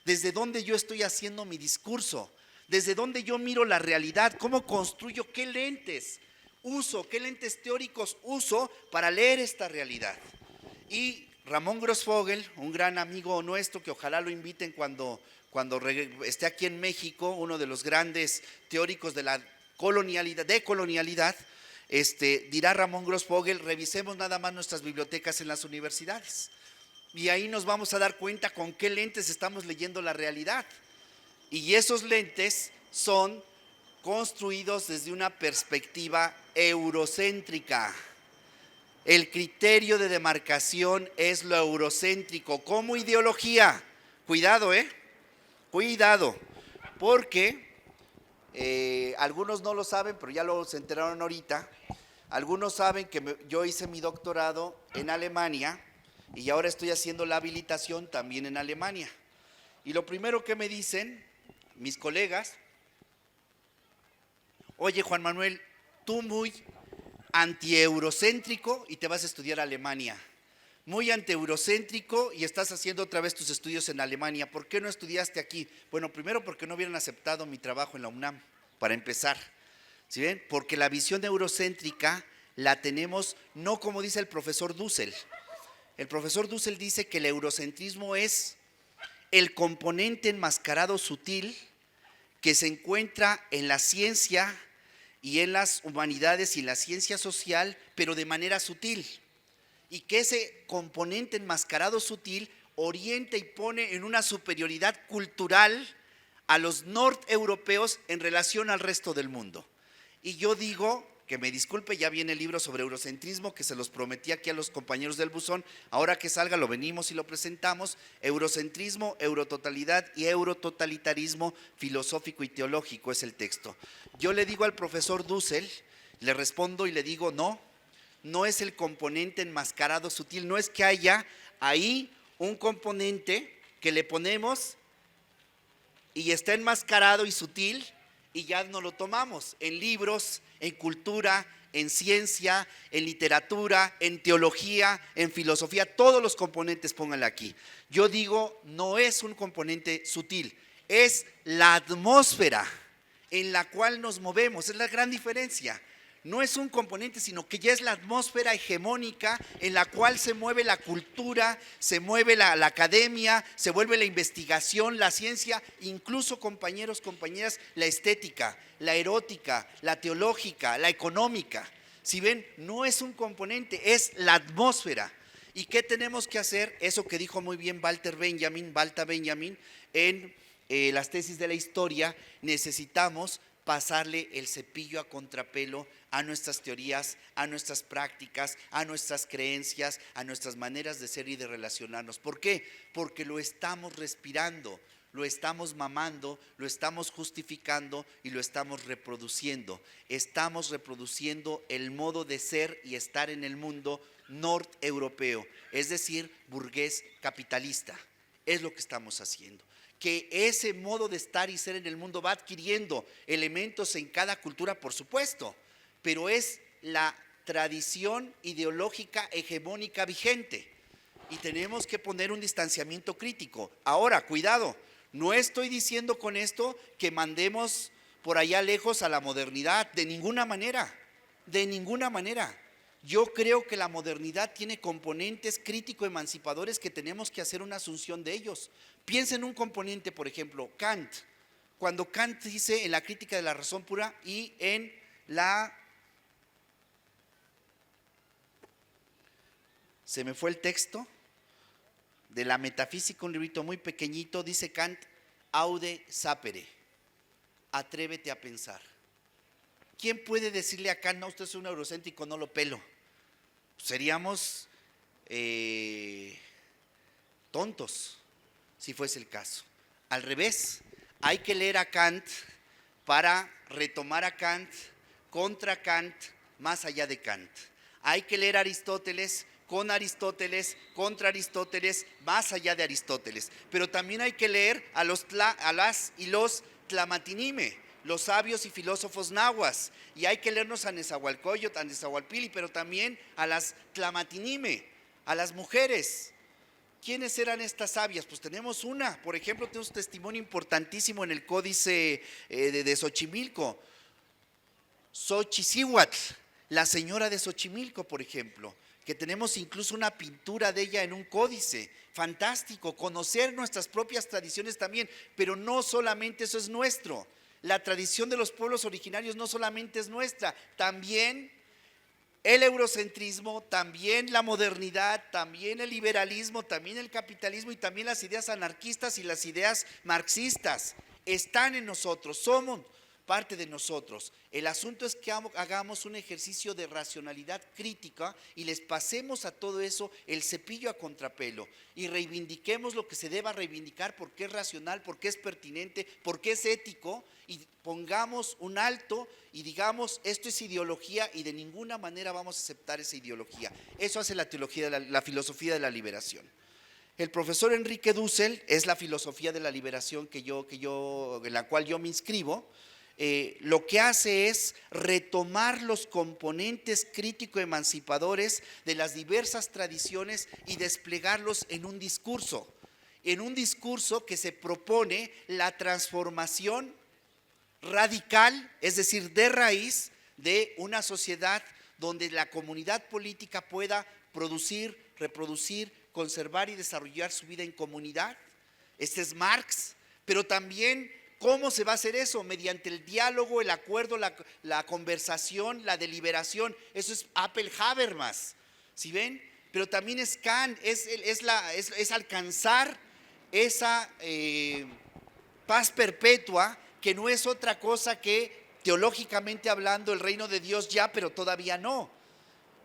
desde dónde yo estoy haciendo mi discurso, desde dónde yo miro la realidad, cómo construyo, qué lentes uso, qué lentes teóricos uso para leer esta realidad. Y Ramón Grossfogel, un gran amigo nuestro que ojalá lo inviten cuando esté aquí en México, uno de los grandes teóricos de la decolonialidad, dirá Ramón Grossfogel: revisemos nada más nuestras bibliotecas en las universidades y ahí nos vamos a dar cuenta con qué lentes estamos leyendo la realidad. Y esos lentes son construidos desde una perspectiva eurocéntrica. El criterio de demarcación es lo eurocéntrico como ideología. Cuidado, cuidado, porque algunos no lo saben, pero ya lo se enteraron ahorita. Algunos saben que yo hice mi doctorado en Alemania y ahora estoy haciendo la habilitación también en Alemania. Y lo primero que me dicen mis colegas: oye, Juan Manuel, tú muy anti-eurocéntrico y te vas a estudiar a Alemania. Muy anti-eurocéntrico y estás haciendo otra vez tus estudios en Alemania. ¿Por qué no estudiaste aquí? Bueno, primero porque no hubieran aceptado mi trabajo en la UNAM, para empezar. ¿Sí ven? Porque la visión eurocéntrica la tenemos no como dice el profesor Dussel. El profesor Dussel dice que el eurocentrismo es el componente enmascarado sutil que se encuentra en la ciencia y en las humanidades y en la ciencia social, pero de manera sutil. Y que ese componente enmascarado sutil orienta y pone en una superioridad cultural a los norteuropeos en relación al resto del mundo. Y yo digo, que me disculpe, ya viene el libro sobre eurocentrismo que se los prometí aquí a los compañeros del buzón, ahora que salga lo venimos y lo presentamos: eurocentrismo, eurototalidad y eurototalitarismo filosófico y teológico es el texto. Yo le digo al profesor Dussel, le respondo y le digo: no es el componente enmascarado sutil, no es que haya ahí un componente que le ponemos y está enmascarado y sutil y ya no lo tomamos en libros, en cultura, en ciencia, en literatura, en teología, en filosofía, todos los componentes pónganle aquí. Yo digo, no es un componente sutil, es la atmósfera en la cual nos movemos, es la gran diferencia. No es un componente, sino que ya es la atmósfera hegemónica en la cual se mueve la cultura, se mueve la academia, se mueve la investigación, la ciencia, incluso, compañeros, compañeras, la estética, la erótica, la teológica, la económica. Si ven, no es un componente, es la atmósfera. ¿Y qué tenemos que hacer? Eso que dijo muy bien Walter Benjamin en las tesis de la historia: necesitamos pasarle el cepillo a contrapelo a nuestras teorías, a nuestras prácticas, a nuestras creencias, a nuestras maneras de ser y de relacionarnos. ¿Por qué? Porque lo estamos respirando, lo estamos mamando, lo estamos justificando y lo estamos reproduciendo. Estamos reproduciendo el modo de ser y estar en el mundo norteuropeo, es decir, burgués capitalista. Es lo que estamos haciendo. Que ese modo de estar y ser en el mundo va adquiriendo elementos en cada cultura, por supuesto, pero es la tradición ideológica hegemónica vigente y tenemos que poner un distanciamiento crítico. Ahora, cuidado, no estoy diciendo con esto que mandemos por allá lejos a la modernidad, de ninguna manera, de ninguna manera. Yo creo que la modernidad tiene componentes crítico-emancipadores que tenemos que hacer una asunción de ellos. Piensa en un componente, por ejemplo, Kant. Cuando Kant dice en la crítica de la razón pura y en la… Se me fue el texto de la metafísica, un librito muy pequeñito, dice Kant: aude sapere, atrévete a pensar. ¿Quién puede decirle a Kant: no, usted es un eurocéntrico, no lo pelo? Seríamos tontos si fuese el caso. Al revés, hay que leer a Kant para retomar a Kant, contra Kant, más allá de Kant. Hay que leer a Aristóteles, con Aristóteles, contra Aristóteles, más allá de Aristóteles. Pero también hay que leer a las y los Tlamatinime, los sabios y filósofos nahuas, y hay que leernos a Nezahualcóyotl, a Nezahualpili, pero también a las Tlamatinime, a las mujeres. ¿Quiénes eran estas sabias? Pues tenemos una, por ejemplo, tenemos un testimonio importantísimo en el códice de Xochimilco, Xochicíhuatl, la señora de Xochimilco, por ejemplo, que tenemos incluso una pintura de ella en un códice. Fantástico, conocer nuestras propias tradiciones también, pero no solamente eso es nuestro. La tradición de los pueblos originarios no solamente es nuestra, también el eurocentrismo, también la modernidad, también el liberalismo, también el capitalismo y también las ideas anarquistas y las ideas marxistas están en nosotros. parte de nosotros. El asunto es que hagamos un ejercicio de racionalidad crítica y les pasemos a todo eso el cepillo a contrapelo y reivindiquemos lo que se deba reivindicar porque es racional, porque es pertinente, porque es ético, y pongamos un alto y digamos esto es ideología y de ninguna manera vamos a aceptar esa ideología. Eso hace la teología, la filosofía de la liberación. El profesor Enrique Dussel es la filosofía de la liberación en la cual yo me inscribo. Lo que hace es retomar los componentes crítico-emancipadores de las diversas tradiciones y desplegarlos en un discurso que se propone la transformación radical, es decir, de raíz, de una sociedad donde la comunidad política pueda producir, reproducir, conservar y desarrollar su vida en comunidad. Este es Marx, pero también ¿cómo se va a hacer eso? Mediante el diálogo, el acuerdo, la conversación, la deliberación. Eso es Appel Habermas, ¿sí ven? Pero también es Kant, es alcanzar esa paz perpetua, que no es otra cosa que, teológicamente hablando, el reino de Dios ya, pero todavía no.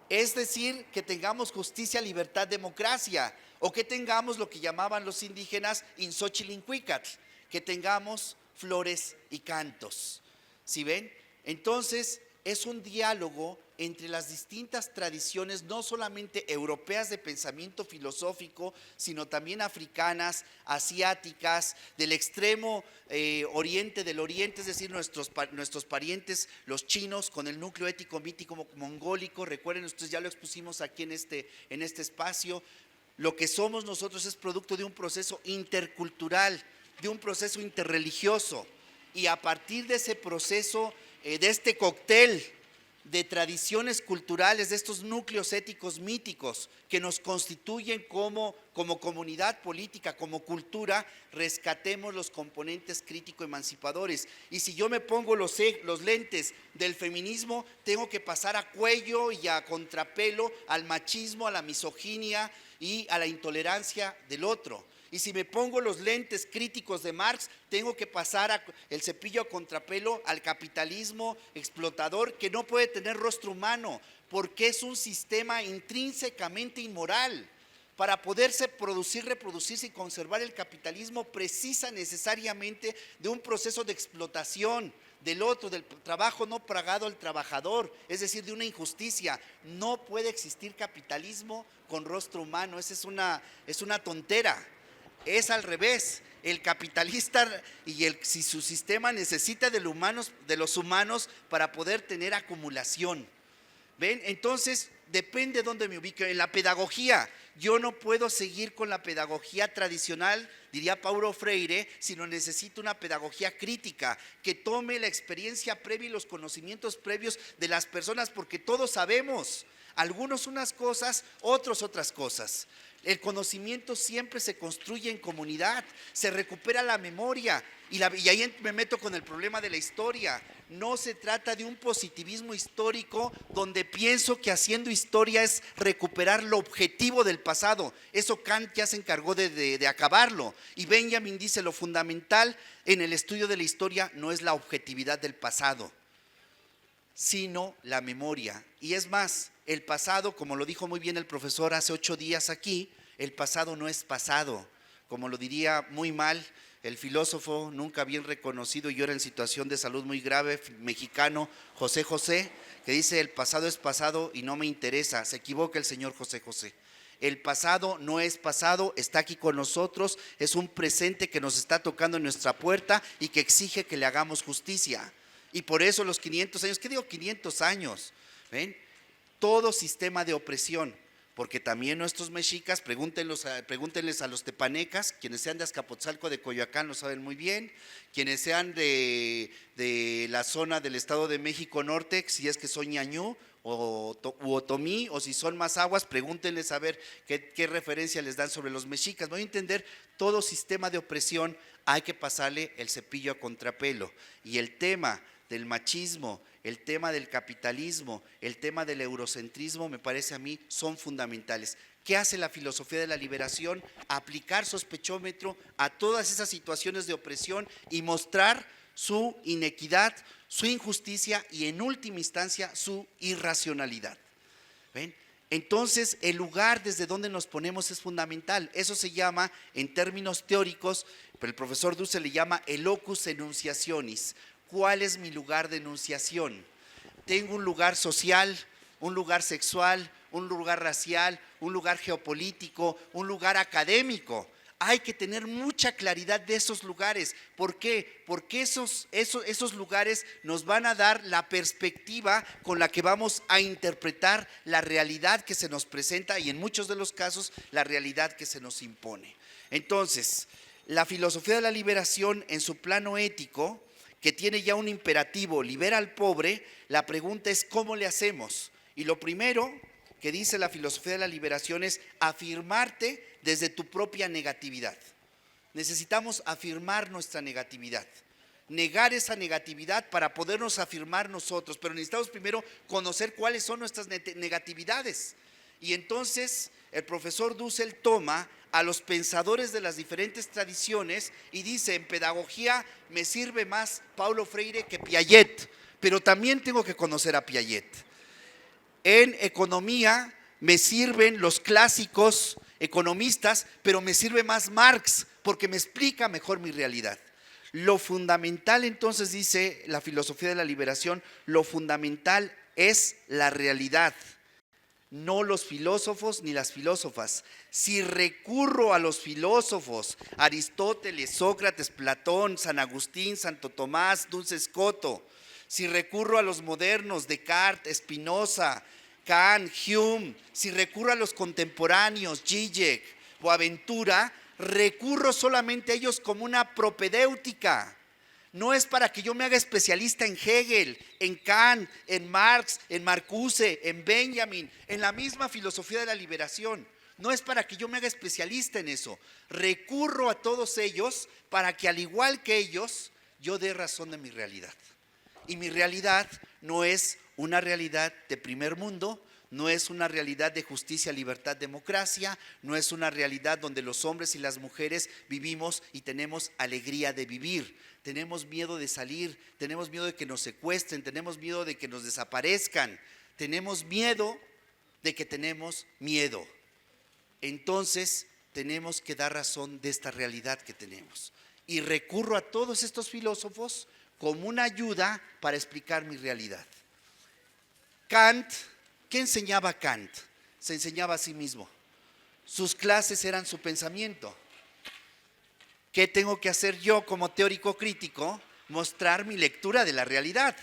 Es decir, que tengamos justicia, libertad, democracia, o que tengamos lo que llamaban los indígenas Inxochilincuicatl, que tengamos flores y cantos. ¿Sí ven? Entonces, es un diálogo entre las distintas tradiciones, no solamente europeas de pensamiento filosófico, sino también africanas, asiáticas, del extremo oriente del oriente, es decir, nuestros parientes, los chinos, con el núcleo ético mítico mongólico. Recuerden ustedes, ya lo expusimos aquí en este espacio. Lo que somos nosotros es producto de un proceso intercultural, de un proceso interreligioso, y a partir de ese proceso, de este cóctel de tradiciones culturales, de estos núcleos éticos míticos que nos constituyen como comunidad política, como cultura, rescatemos los componentes crítico-emancipadores. Y si yo me pongo los lentes del feminismo, tengo que pasar a cuello y a contrapelo al machismo, a la misoginia y a la intolerancia del otro. Y si me pongo los lentes críticos de Marx, tengo que pasar el cepillo a contrapelo al capitalismo explotador, que no puede tener rostro humano, porque es un sistema intrínsecamente inmoral. Para poderse producir, reproducirse y conservar el capitalismo, precisa necesariamente de un proceso de explotación del otro, del trabajo no pagado al trabajador, es decir, de una injusticia. No puede existir capitalismo con rostro humano, esa es una tontera. Es al revés. El capitalista si su sistema necesita de los humanos para poder tener acumulación. ¿Ven? Entonces, depende de dónde me ubique. En la pedagogía, yo no puedo seguir con la pedagogía tradicional, diría Paulo Freire, sino necesito una pedagogía crítica que tome la experiencia previa y los conocimientos previos de las personas, porque todos sabemos, algunos unas cosas, otros otras cosas. El conocimiento siempre se construye en comunidad, se recupera la memoria, y ahí me meto con el problema de la historia. No se trata de un positivismo histórico donde pienso que haciendo historia es recuperar lo objetivo del pasado. Eso Kant ya se encargó de acabarlo, y Benjamin dice: lo fundamental en el estudio de la historia no es la objetividad del pasado, sino la memoria. Y es más, el pasado, como lo dijo muy bien el profesor hace 8 días aquí, el pasado no es pasado, como lo diría muy mal el filósofo nunca bien reconocido y ahora en situación de salud muy grave, mexicano, José José, que dice: el pasado es pasado y no me interesa. Se equivoca el señor José José. El pasado no es pasado, está aquí con nosotros, es un presente que nos está tocando en nuestra puerta y que exige que le hagamos justicia. Y por eso los 500 años, ¿qué digo 500 años? ¿Ven? Todo sistema de opresión, porque también nuestros mexicas, pregúntenles a los tepanecas, quienes sean de Azcapotzalco, de Coyoacán, lo saben muy bien, quienes sean de la zona del Estado de México Norte, si es que son ñañú u otomí, o si son mazahuas, pregúntenles a ver qué referencia les dan sobre los mexicas. Voy a entender, todo sistema de opresión hay que pasarle el cepillo a contrapelo, y el tema del machismo, el tema del capitalismo, el tema del eurocentrismo, me parece a mí, son fundamentales. ¿Qué hace la filosofía de la liberación? Aplicar sospechómetro a todas esas situaciones de opresión y mostrar su inequidad, su injusticia y en última instancia su irracionalidad. ¿Ven? Entonces el lugar desde donde nos ponemos es fundamental. Eso se llama en términos teóricos, pero el profesor Dussel le llama el locus enunciationis. ¿Cuál es mi lugar de enunciación? Tengo un lugar social, un lugar sexual, un lugar racial, un lugar geopolítico, un lugar académico. Hay que tener mucha claridad de esos lugares. ¿Por qué? Porque esos lugares nos van a dar la perspectiva con la que vamos a interpretar la realidad que se nos presenta y en muchos de los casos la realidad que se nos impone. Entonces, la filosofía de la liberación en su plano ético, que tiene ya un imperativo, libera al pobre, la pregunta es ¿cómo le hacemos? Y lo primero que dice la filosofía de la liberación es afirmarte desde tu propia negatividad. Necesitamos afirmar nuestra negatividad, negar esa negatividad para podernos afirmar nosotros, pero necesitamos primero conocer cuáles son nuestras negatividades. Y entonces el profesor Dussel toma a los pensadores de las diferentes tradiciones y dice, en pedagogía me sirve más Paulo Freire que Piaget, pero también tengo que conocer a Piaget. En economía me sirven los clásicos economistas, pero me sirve más Marx porque me explica mejor mi realidad. Lo fundamental entonces, dice la filosofía de la liberación, lo fundamental es la realidad, no los filósofos ni las filósofas. Si recurro a los filósofos, Aristóteles, Sócrates, Platón, San Agustín, Santo Tomás, Duns Scoto, si recurro a los modernos, Descartes, Spinoza, Kant, Hume, si recurro a los contemporáneos, Zizek, Boaventura, recurro solamente a ellos como una propedéutica. No es para que yo me haga especialista en Hegel, en Kant, en Marx, en Marcuse, en Benjamin, en la misma filosofía de la liberación. No es para que yo me haga especialista en eso. Recurro a todos ellos para que al igual que ellos, yo dé razón de mi realidad. Y mi realidad no es una realidad de primer mundo, no es una realidad de justicia, libertad, democracia, no es una realidad donde los hombres y las mujeres vivimos y tenemos alegría de vivir. Tenemos miedo de salir, tenemos miedo de que nos secuestren, tenemos miedo de que nos desaparezcan, tenemos miedo de que tenemos miedo. Entonces tenemos que dar razón de esta realidad que tenemos. Y recurro a todos estos filósofos como una ayuda para explicar mi realidad. Kant, ¿qué enseñaba Kant? Se enseñaba a sí mismo. Sus clases eran su pensamiento. ¿Qué tengo que hacer yo como teórico crítico? Mostrar mi lectura de la realidad.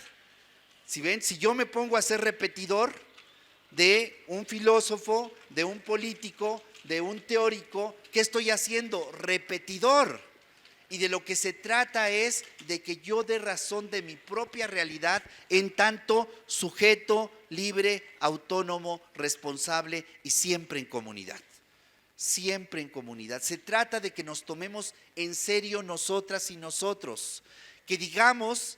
Si ven, si yo me pongo a ser repetidor de un filósofo, de un político, de un teórico, ¿qué estoy haciendo? Repetidor. Y de lo que se trata es de que yo dé razón de mi propia realidad en tanto sujeto, libre, autónomo, responsable y siempre en comunidad. Siempre en comunidad. Se trata de que nos tomemos en serio nosotras y nosotros. Que digamos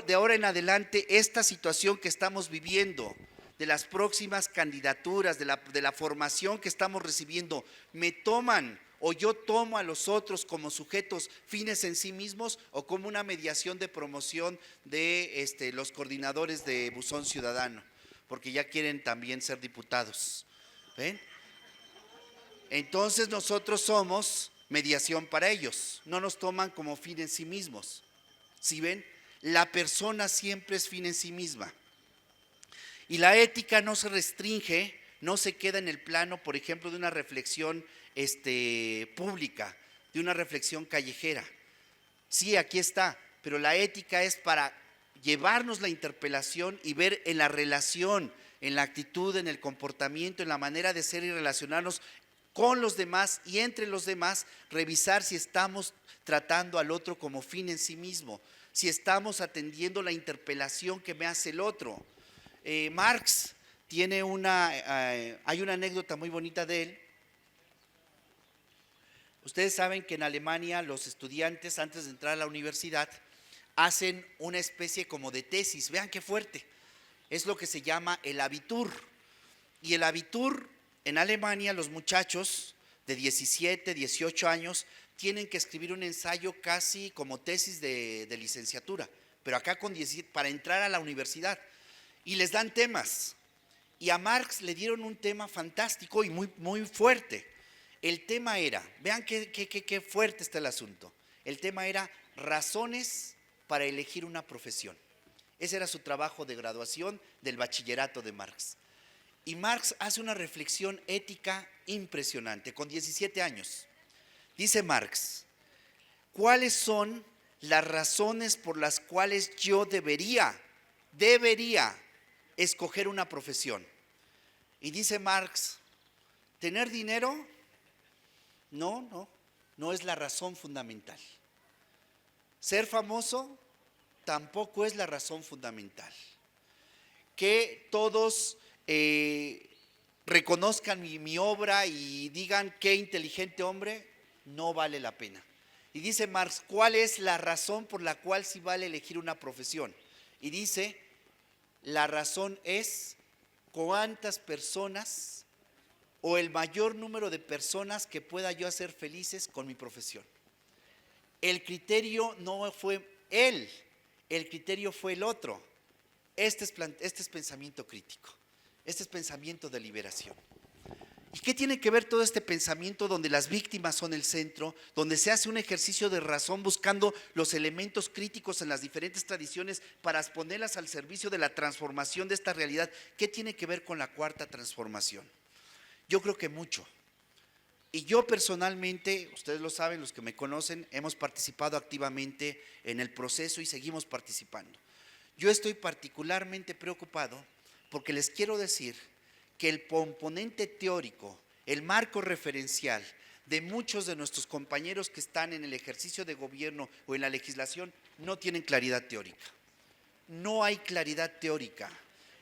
de ahora en adelante esta situación que estamos viviendo, de las próximas candidaturas, de la formación que estamos recibiendo, me toman o yo tomo a los otros como sujetos fines en sí mismos o como una mediación de promoción de los coordinadores de Buzón Ciudadano, porque ya quieren también ser diputados. ¿Ven? Entonces nosotros somos mediación para ellos, no nos toman como fin en sí mismos. ¿Sí ven? La persona siempre es fin en sí misma. Y la ética no se restringe, no se queda en el plano, por ejemplo, de una reflexión pública, de una reflexión callejera. Sí, aquí está, pero la ética es para llevarnos la interpelación y ver en la relación, en la actitud, en el comportamiento, en la manera de ser y relacionarnos con los demás y entre los demás, revisar si estamos tratando al otro como fin en sí mismo, si estamos atendiendo la interpelación que me hace el otro. Marx tiene hay una anécdota muy bonita de él. Ustedes saben que en Alemania los estudiantes antes de entrar a la universidad hacen una especie como de tesis, vean qué fuerte, es lo que se llama el Abitur. Y el Abitur en Alemania, los muchachos de 17, 18 años tienen que escribir un ensayo casi como tesis de licenciatura, pero acá con 17, para entrar a la universidad, y les dan temas. Y a Marx le dieron un tema fantástico y muy, muy fuerte. El tema era, vean qué fuerte está el asunto. El tema era razones para elegir una profesión. Ese era su trabajo de graduación del bachillerato de Marx. Y Marx hace una reflexión ética impresionante, con 17 años. Dice Marx, ¿cuáles son las razones por las cuales yo debería escoger una profesión? Y dice Marx, ¿tener dinero? No es la razón fundamental. Ser famoso tampoco es la razón fundamental. Que todos reconozcan mi obra y digan qué inteligente hombre, no vale la pena. Y dice Marx, ¿cuál es la razón por la cual sí vale elegir una profesión? Y dice, la razón es cuántas personas o el mayor número de personas que pueda yo hacer felices con mi profesión. El criterio no fue él, el criterio fue el otro. Este es pensamiento crítico, este es pensamiento de liberación. ¿Y qué tiene que ver todo este pensamiento donde las víctimas son el centro, donde se hace un ejercicio de razón buscando los elementos críticos en las diferentes tradiciones para ponerlas al servicio de la transformación de esta realidad? ¿Qué tiene que ver con la cuarta transformación? Yo creo que mucho. Y yo personalmente, ustedes lo saben, los que me conocen, hemos participado activamente en el proceso y seguimos participando. Yo estoy particularmente preocupado porque les quiero decir que el componente teórico, el marco referencial de muchos de nuestros compañeros que están en el ejercicio de gobierno o en la legislación no tienen claridad teórica. No hay claridad teórica.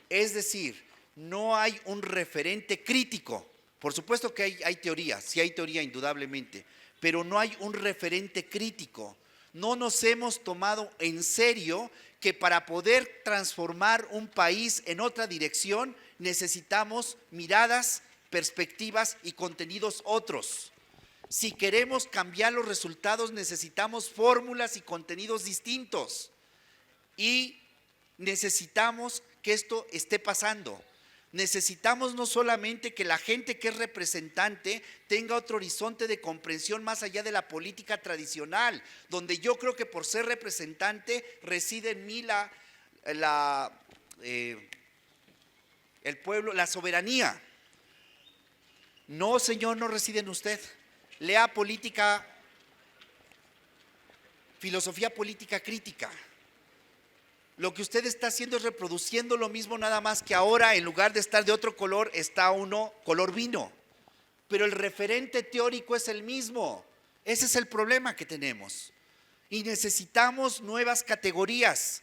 Es decir, no hay un referente crítico. Por supuesto que hay teoría, sí hay teoría indudablemente, pero no hay un referente crítico. No nos hemos tomado en serio que para poder transformar un país en otra dirección necesitamos miradas, perspectivas y contenidos otros. Si queremos cambiar los resultados necesitamos fórmulas y contenidos distintos y necesitamos que esto esté pasando. Necesitamos no solamente que la gente que es representante tenga otro horizonte de comprensión más allá de la política tradicional, donde yo creo que por ser representante reside en mí el pueblo, la soberanía. No, señor, no reside en usted. Lea filosofía política crítica. Lo que usted está haciendo es reproduciendo lo mismo, nada más que ahora en lugar de estar de otro color está uno color vino, pero el referente teórico es el mismo. Ese es el problema que tenemos y necesitamos nuevas categorías,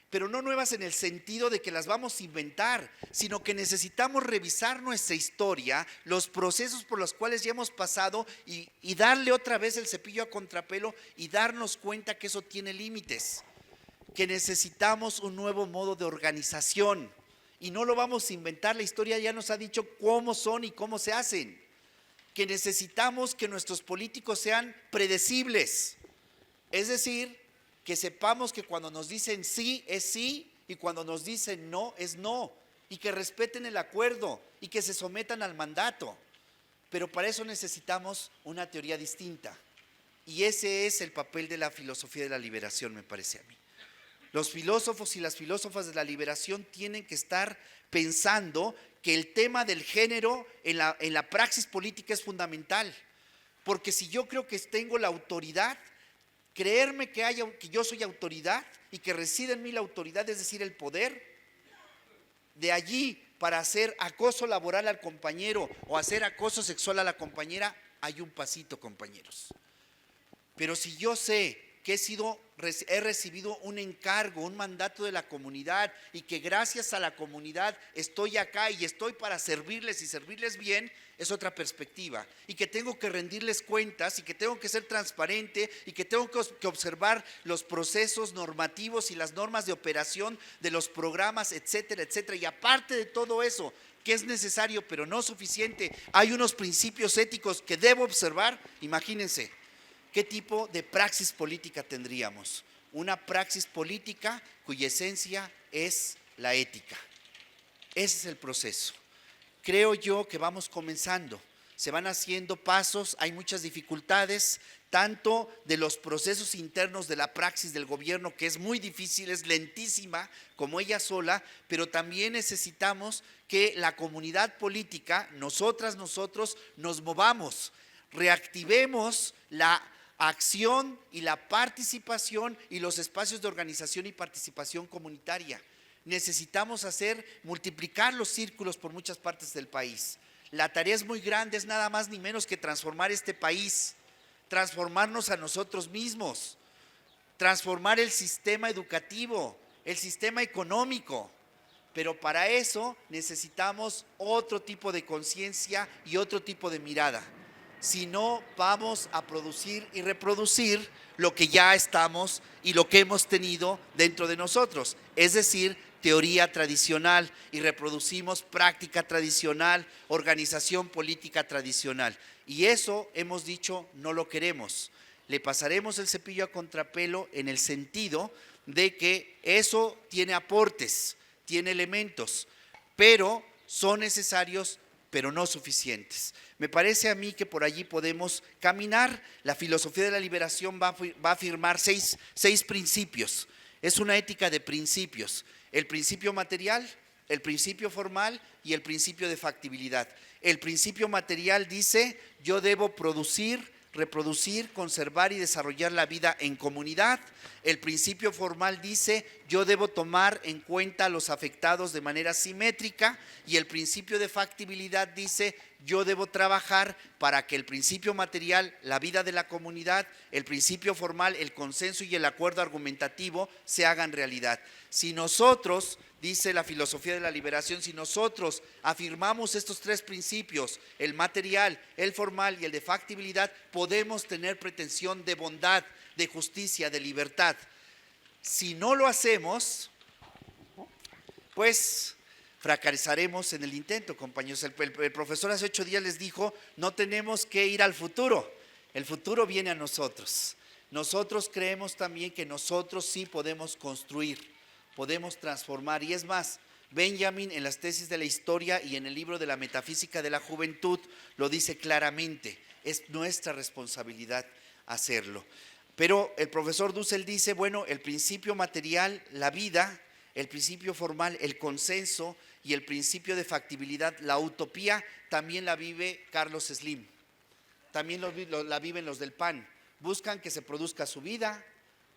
pero no nuevas en el sentido de que las vamos a inventar, sino que necesitamos revisar nuestra historia, los procesos por los cuales ya hemos pasado y darle otra vez el cepillo a contrapelo y darnos cuenta que eso tiene límites, que necesitamos un nuevo modo de organización y no lo vamos a inventar. La historia ya nos ha dicho cómo son y cómo se hacen, que necesitamos que nuestros políticos sean predecibles, es decir, que sepamos que cuando nos dicen sí es sí y cuando nos dicen no es no, y que respeten el acuerdo y que se sometan al mandato. Pero para eso necesitamos una teoría distinta y ese es el papel de la filosofía de la liberación, me parece a mí. Los filósofos y las filósofas de la liberación tienen que estar pensando que el tema del género en la praxis política es fundamental, porque si yo creo que tengo la autoridad, creerme que yo soy autoridad y que reside en mí la autoridad, es decir, el poder, de allí para hacer acoso laboral al compañero o hacer acoso sexual a la compañera, hay un pasito, compañeros. Pero si yo sé que he recibido un encargo, un mandato de la comunidad y que gracias a la comunidad estoy acá y estoy para servirles y servirles bien, es otra perspectiva. Y que tengo que rendirles cuentas y que tengo que ser transparente y que tengo que observar los procesos normativos y las normas de operación de los programas, etcétera, etcétera. Y aparte de todo eso, que es necesario pero no suficiente, hay unos principios éticos que debo observar. Imagínense. ¿qué tipo de praxis política tendríamos? Una praxis política cuya esencia es la ética. Ese es el proceso. Creo yo que vamos comenzando, se van haciendo pasos, hay muchas dificultades, tanto de los procesos internos de la praxis del gobierno, que es muy difícil, es lentísima como ella sola, pero también necesitamos que la comunidad política, nosotros nos movamos, reactivemos la acción y la participación y los espacios de organización y participación comunitaria. Necesitamos multiplicar los círculos por muchas partes del país. La tarea es muy grande, es nada más ni menos que transformar este país, transformarnos a nosotros mismos, transformar el sistema educativo, el sistema económico. Pero para eso necesitamos otro tipo de conciencia y otro tipo de mirada. Si no, vamos a producir y reproducir lo que ya estamos y lo que hemos tenido dentro de nosotros, es decir, teoría tradicional, y reproducimos práctica tradicional, organización política tradicional. Y eso hemos dicho, no lo queremos. Le pasaremos el cepillo a contrapelo en el sentido de que eso tiene aportes, tiene elementos, pero son necesarios, pero no suficientes. Me parece a mí que por allí podemos caminar. La filosofía de la liberación va a afirmar seis principios. Es una ética de principios. El principio material, el principio formal y el principio de factibilidad. El principio material dice: yo debo producir, reproducir, conservar y desarrollar la vida en comunidad. El principio formal dice: yo debo tomar en cuenta a los afectados de manera simétrica. Y el principio de factibilidad dice: yo debo trabajar para que el principio material, la vida de la comunidad, el principio formal, el consenso y el acuerdo argumentativo se hagan realidad. Si nosotros, dice la filosofía de la liberación, si nosotros afirmamos estos tres principios, el material, el formal y el de factibilidad, podemos tener pretensión de bondad, de justicia, de libertad. Si no lo hacemos, pues fracasaremos en el intento, compañeros. El profesor hace 8 días les dijo: no tenemos que ir al futuro, el futuro viene a nosotros. Nosotros creemos también que nosotros sí podemos construir, podemos transformar. Y es más, Benjamin en las tesis de la historia y en el libro de la metafísica de la juventud lo dice claramente: es nuestra responsabilidad hacerlo. Pero el profesor Dussel dice: bueno, el principio material, la vida, el principio formal, el consenso, y el principio de factibilidad, la utopía, también la vive Carlos Slim, también la viven los del PAN. Buscan que se produzca su vida,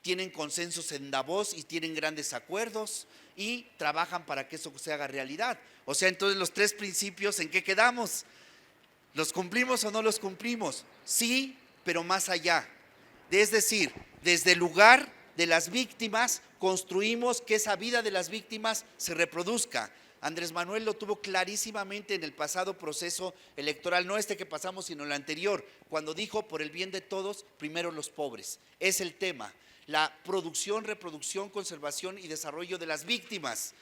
tienen consensos en Davos y tienen grandes acuerdos y trabajan para que eso se haga realidad. O sea, entonces los tres principios, ¿en qué quedamos? ¿Los cumplimos o no los cumplimos? Sí, pero más allá. Es decir, desde el lugar de las víctimas construimos que esa vida de las víctimas se reproduzca. Andrés Manuel lo tuvo clarísimamente en el pasado proceso electoral, no este que pasamos, sino el anterior, cuando dijo: por el bien de todos, primero los pobres. Es el tema, la producción, reproducción, conservación y desarrollo de las víctimas.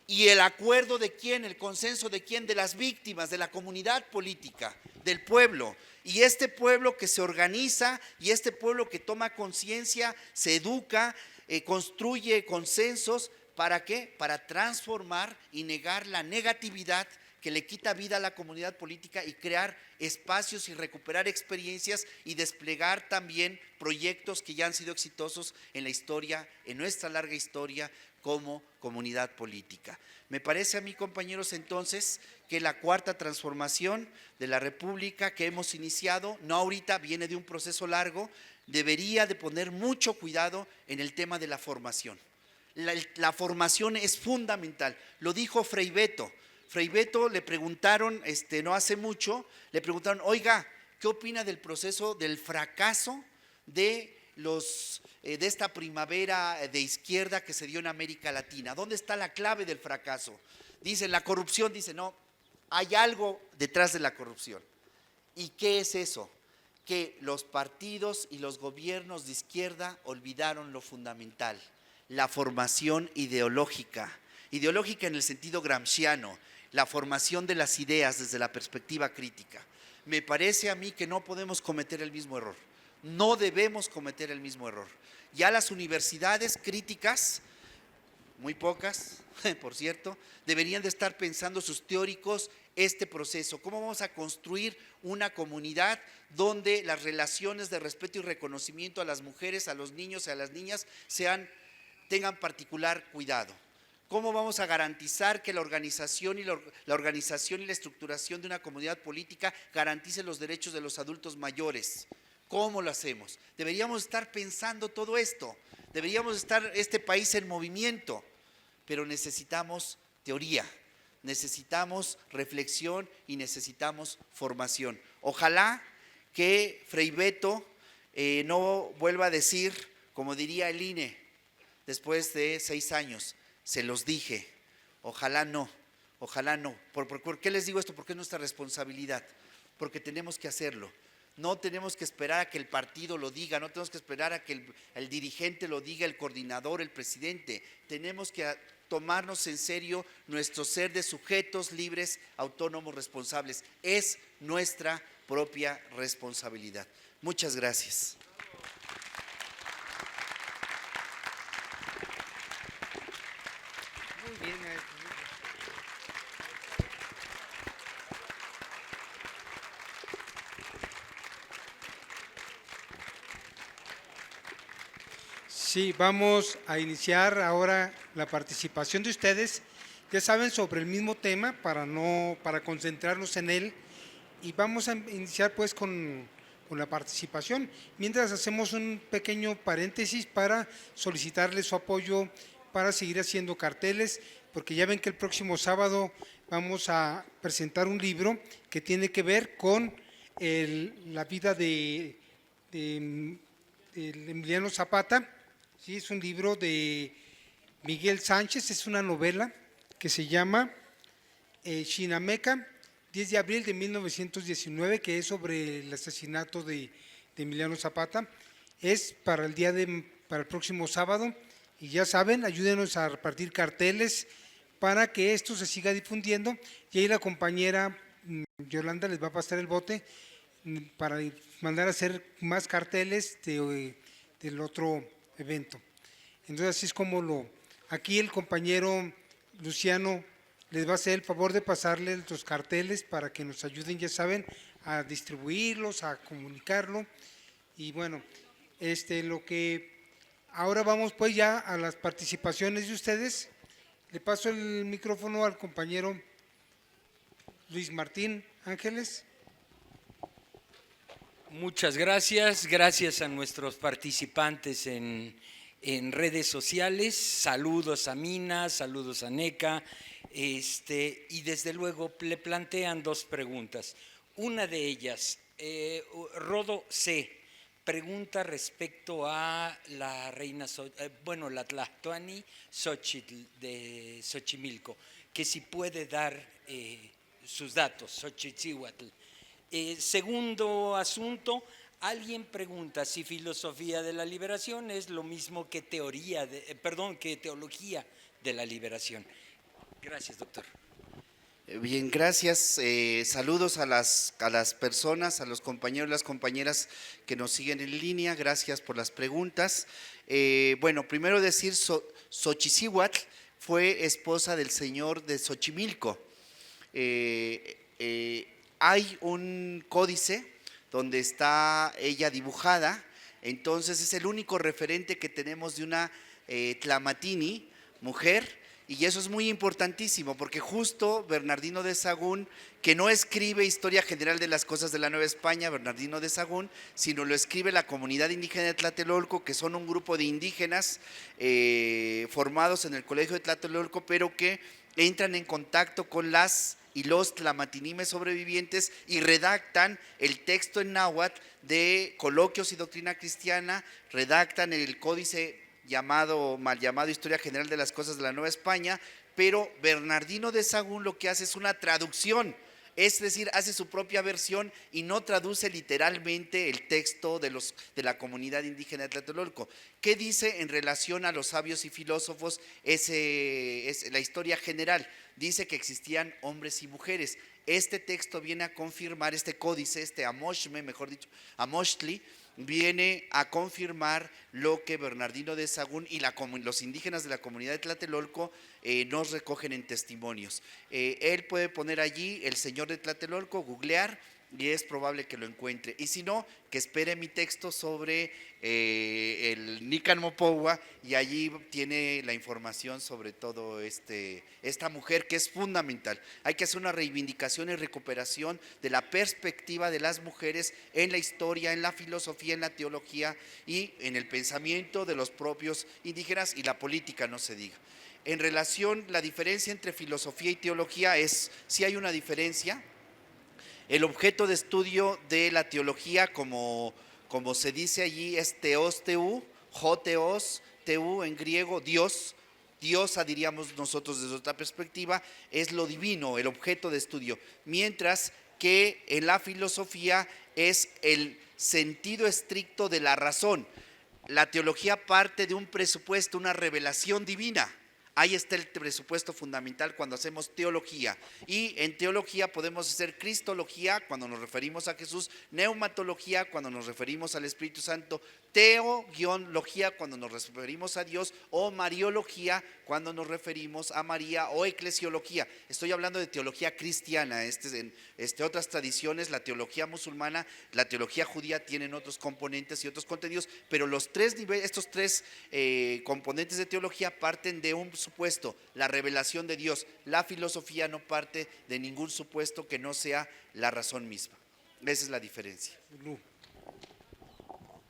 ¿Y el acuerdo de quién? ¿El consenso de quién? De las víctimas, de la comunidad política, del pueblo. Y este pueblo que se organiza y este pueblo que toma conciencia, se educa, construye consensos. ¿Para qué? Para transformar y negar la negatividad que le quita vida a la comunidad política y crear espacios y recuperar experiencias y desplegar también proyectos que ya han sido exitosos en la historia, en nuestra larga historia como comunidad política. Me parece a mí, compañeros, entonces, que la cuarta transformación de la República que hemos iniciado, no ahorita, viene de un proceso largo, debería de poner mucho cuidado en el tema de la formación. La formación es fundamental, lo dijo Frei Beto. Frei Beto le preguntaron, no hace mucho, le preguntaron: oiga, ¿qué opina del proceso del fracaso de esta primavera de izquierda que se dio en América Latina? ¿Dónde está la clave del fracaso? Dice: la corrupción. Dice: no, hay algo detrás de la corrupción. ¿Y qué es eso? Que los partidos y los gobiernos de izquierda olvidaron lo fundamental: la formación ideológica en el sentido gramsciano, la formación de las ideas desde la perspectiva crítica. Me parece a mí que no podemos cometer el mismo error. No debemos cometer el mismo error. Ya las universidades críticas, muy pocas, por cierto, deberían de estar pensando sus teóricos este proceso. ¿Cómo vamos a construir una comunidad donde las relaciones de respeto y reconocimiento a las mujeres, a los niños y a las niñas tengan particular cuidado? ¿Cómo vamos a garantizar que la organización y la estructuración de una comunidad política garantice los derechos de los adultos mayores? ¿Cómo lo hacemos? Deberíamos estar pensando todo esto. Deberíamos estar este país en movimiento, pero necesitamos teoría, necesitamos reflexión y necesitamos formación. Ojalá que Frei Beto no vuelva a decir, como diría el INE, después de 6 años, se los dije. Ojalá no, ojalá no. ¿Por qué les digo esto? Porque es nuestra responsabilidad, porque tenemos que hacerlo. No tenemos que esperar a que el partido lo diga, no tenemos que esperar a que el dirigente lo diga, el coordinador, el presidente. Tenemos que tomarnos en serio nuestro ser de sujetos libres, autónomos, responsables. Es nuestra propia responsabilidad. Muchas gracias. Muy bien, maestro. Sí, vamos a iniciar ahora la participación de ustedes. Ya saben, sobre el mismo tema para concentrarnos en él, y vamos a iniciar pues con la participación. Mientras hacemos un pequeño paréntesis para solicitarles su apoyo para seguir haciendo carteles, porque ya ven que el próximo sábado vamos a presentar un libro que tiene que ver con la vida de Emiliano Zapata. Sí, es un libro de Miguel Sánchez, es una novela que se llama Chinameca, 10 de abril de 1919, que es sobre el asesinato de Emiliano Zapata. Es para el próximo sábado, y ya saben, ayúdenos a repartir carteles para que esto se siga difundiendo, y ahí la compañera Yolanda les va a pasar el bote para mandar a hacer más carteles del otro evento. Entonces así es como aquí el compañero Luciano les va a hacer el favor de pasarles los carteles para que nos ayuden, ya saben, a distribuirlos, a comunicarlo. Y bueno, lo que ahora vamos pues ya a las participaciones de ustedes. Le paso el micrófono al compañero Luis Martín Ángeles. Muchas gracias, gracias a nuestros participantes en redes sociales. Saludos a Mina, saludos a NECA, y desde luego le plantean 2 preguntas. Una de ellas, Rodo C. pregunta respecto a la reina, la Tlatoani Xochitl de Xochimilco, que si puede dar sus datos, Xochitzihuatl. Segundo asunto, alguien pregunta si filosofía de la liberación es lo mismo que teología de la liberación. Gracias, doctor. Bien, gracias. Saludos a las personas, a los compañeros y las compañeras que nos siguen en línea. Gracias por las preguntas. Bueno, primero decir, Xochitzihuatl fue esposa del señor de Xochimilco. Hay un códice donde está ella dibujada, entonces es el único referente que tenemos de una tlamatini, mujer, y eso es muy importantísimo, porque justo Bernardino de Sahagún, que no escribe Historia General de las Cosas de la Nueva España, Bernardino de Sahagún, sino lo escribe la comunidad indígena de Tlatelolco, que son un grupo de indígenas formados en el Colegio de Tlatelolco, pero que entran en contacto con las y los tlamatinimes sobrevivientes y redactan el texto en náhuatl de Coloquios y Doctrina Cristiana, redactan el códice mal llamado Historia General de las Cosas de la Nueva España, pero Bernardino de Sahagún lo que hace es una traducción, es decir, hace su propia versión y no traduce literalmente el texto de la comunidad indígena de Tlatelolco. ¿Qué dice en relación a los sabios y filósofos? Es la historia general. dice que existían hombres y mujeres. Este texto viene a confirmar, este códice, este Amoshme, mejor dicho, Amochtli, viene a confirmar lo que Bernardino de Sahagún y los indígenas de la comunidad de Tlatelolco nos recogen en testimonios. Él puede poner allí el señor de Tlatelolco, googlear, y es probable que lo encuentre. Y si no, que espere mi texto sobre el Nican Mopowa, y allí tiene la información sobre todo esta mujer, que es fundamental. Hay que hacer una reivindicación y recuperación de la perspectiva de las mujeres en la historia, en la filosofía, en la teología y en el pensamiento de los propios indígenas, y la política no se diga. En relación, la diferencia entre filosofía y teología es, sí hay una diferencia. El objeto de estudio de la teología, como se dice allí, es teos teu, joteos teu en griego, Dios. Diosa, diríamos nosotros desde otra perspectiva, es lo divino, el objeto de estudio. Mientras que en la filosofía es el sentido estricto de la razón. La teología parte de un presupuesto, una revelación divina. Ahí está el presupuesto fundamental cuando hacemos teología. Y en teología podemos hacer cristología cuando nos referimos a Jesús, neumatología cuando nos referimos al Espíritu Santo, teo-logía cuando nos referimos a Dios, o mariología cuando nos referimos a María, o eclesiología. Estoy hablando de teología cristiana. Otras tradiciones, la teología musulmana, la teología judía tienen otros componentes y otros contenidos, pero estos tres componentes de teología parten de un supuesto, la revelación de Dios. La filosofía no parte de ningún supuesto que no sea la razón misma. Esa es la diferencia.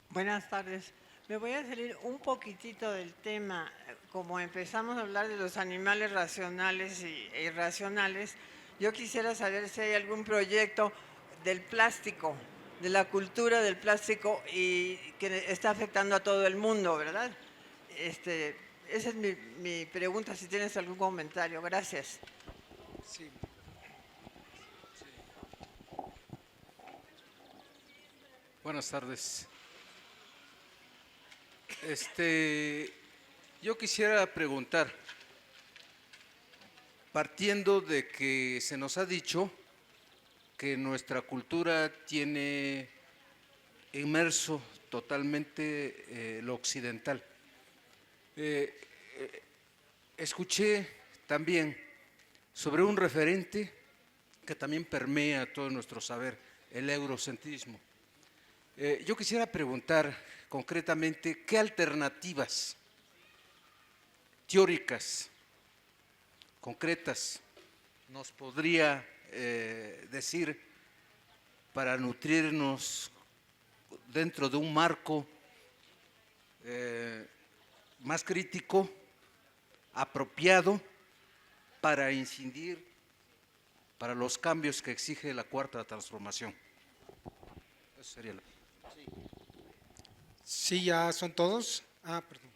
Buenas tardes. Me voy a salir un poquitito del tema. Como empezamos a hablar de los animales racionales e irracionales, yo quisiera saber si hay algún proyecto del plástico, de la cultura del plástico, y que está afectando a todo el mundo, ¿verdad? Esa es mi pregunta, si tienes algún comentario. Gracias. Sí. Buenas tardes. Yo quisiera preguntar, partiendo de que se nos ha dicho que nuestra cultura tiene inmerso totalmente lo occidental. Escuché también sobre un referente que también permea todo nuestro saber, el eurocentrismo. Yo quisiera preguntar concretamente qué alternativas teóricas concretas nos podría decir para nutrirnos dentro de un marco más crítico, apropiado, para incidir para los cambios que exige la cuarta transformación. Eso sería la... Sí, ya son todos. Perdón.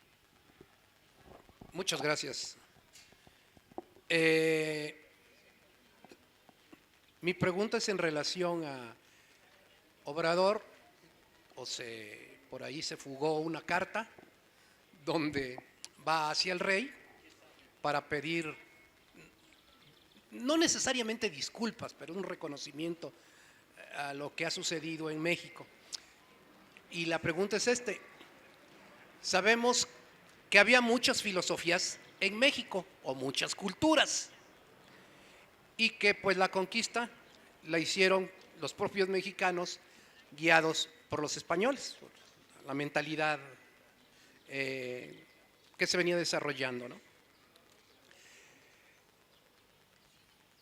Muchas gracias. Mi pregunta es en relación a Obrador. Por ahí se fugó una carta donde va hacia el rey para pedir, no necesariamente disculpas, pero un reconocimiento a lo que ha sucedido en México. Y la pregunta es sabemos que había muchas filosofías en México, o muchas culturas, y que pues la conquista la hicieron los propios mexicanos guiados por los españoles, por la mentalidad que se venía desarrollando, ¿no?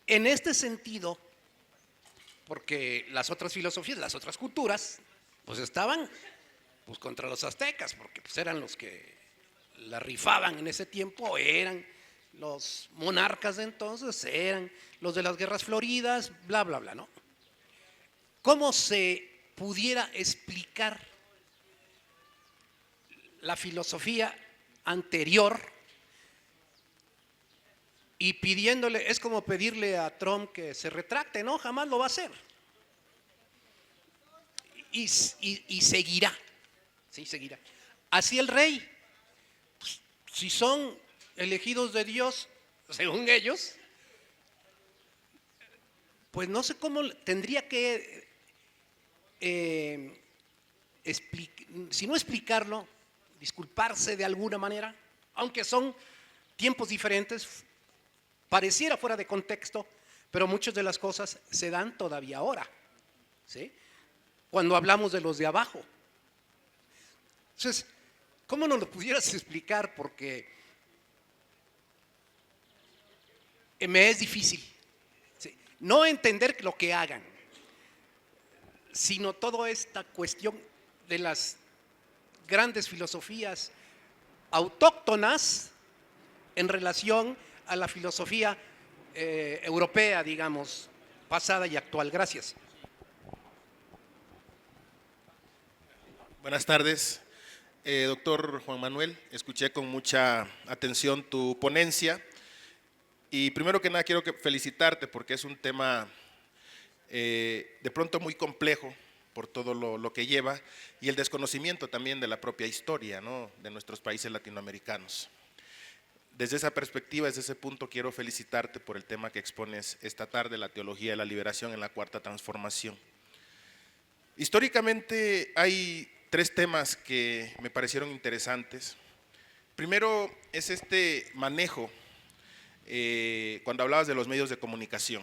En este sentido, porque las otras filosofías, las otras culturas, pues estaban pues contra los aztecas, porque pues eran los que la rifaban en ese tiempo, eran los monarcas de entonces, eran los de las guerras floridas, bla, bla, bla, ¿no? ¿Cómo se pudiera explicar la filosofía anterior y pidiéndole, es como pedirle a Trump que se retracte? No, jamás lo va a hacer. Y seguirá, sí, seguirá. Así el rey, pues, si son elegidos de Dios, según ellos, Pues no sé cómo tendría que, si no explicarlo, disculparse de alguna manera, aunque son tiempos diferentes, pareciera fuera de contexto, pero muchas de las cosas se dan todavía ahora, ¿sí? Cuando hablamos de los de abajo. Entonces, ¿cómo nos lo pudieras explicar? Porque me es difícil, ¿sí? No entender lo que hagan, sino toda esta cuestión de las grandes filosofías autóctonas en relación a la filosofía europea, digamos, pasada y actual. Gracias. Buenas tardes, doctor Juan Manuel. Escuché con mucha atención tu ponencia y primero que nada quiero felicitarte porque es un tema de pronto muy complejo por todo lo que lleva y el desconocimiento también de la propia historia, ¿no?, de nuestros países latinoamericanos. Desde esa perspectiva, desde ese punto, quiero felicitarte por el tema que expones esta tarde, la teología de la liberación en la Cuarta Transformación. Históricamente hay tres temas que me parecieron interesantes. Primero es este manejo, cuando hablabas de los medios de comunicación,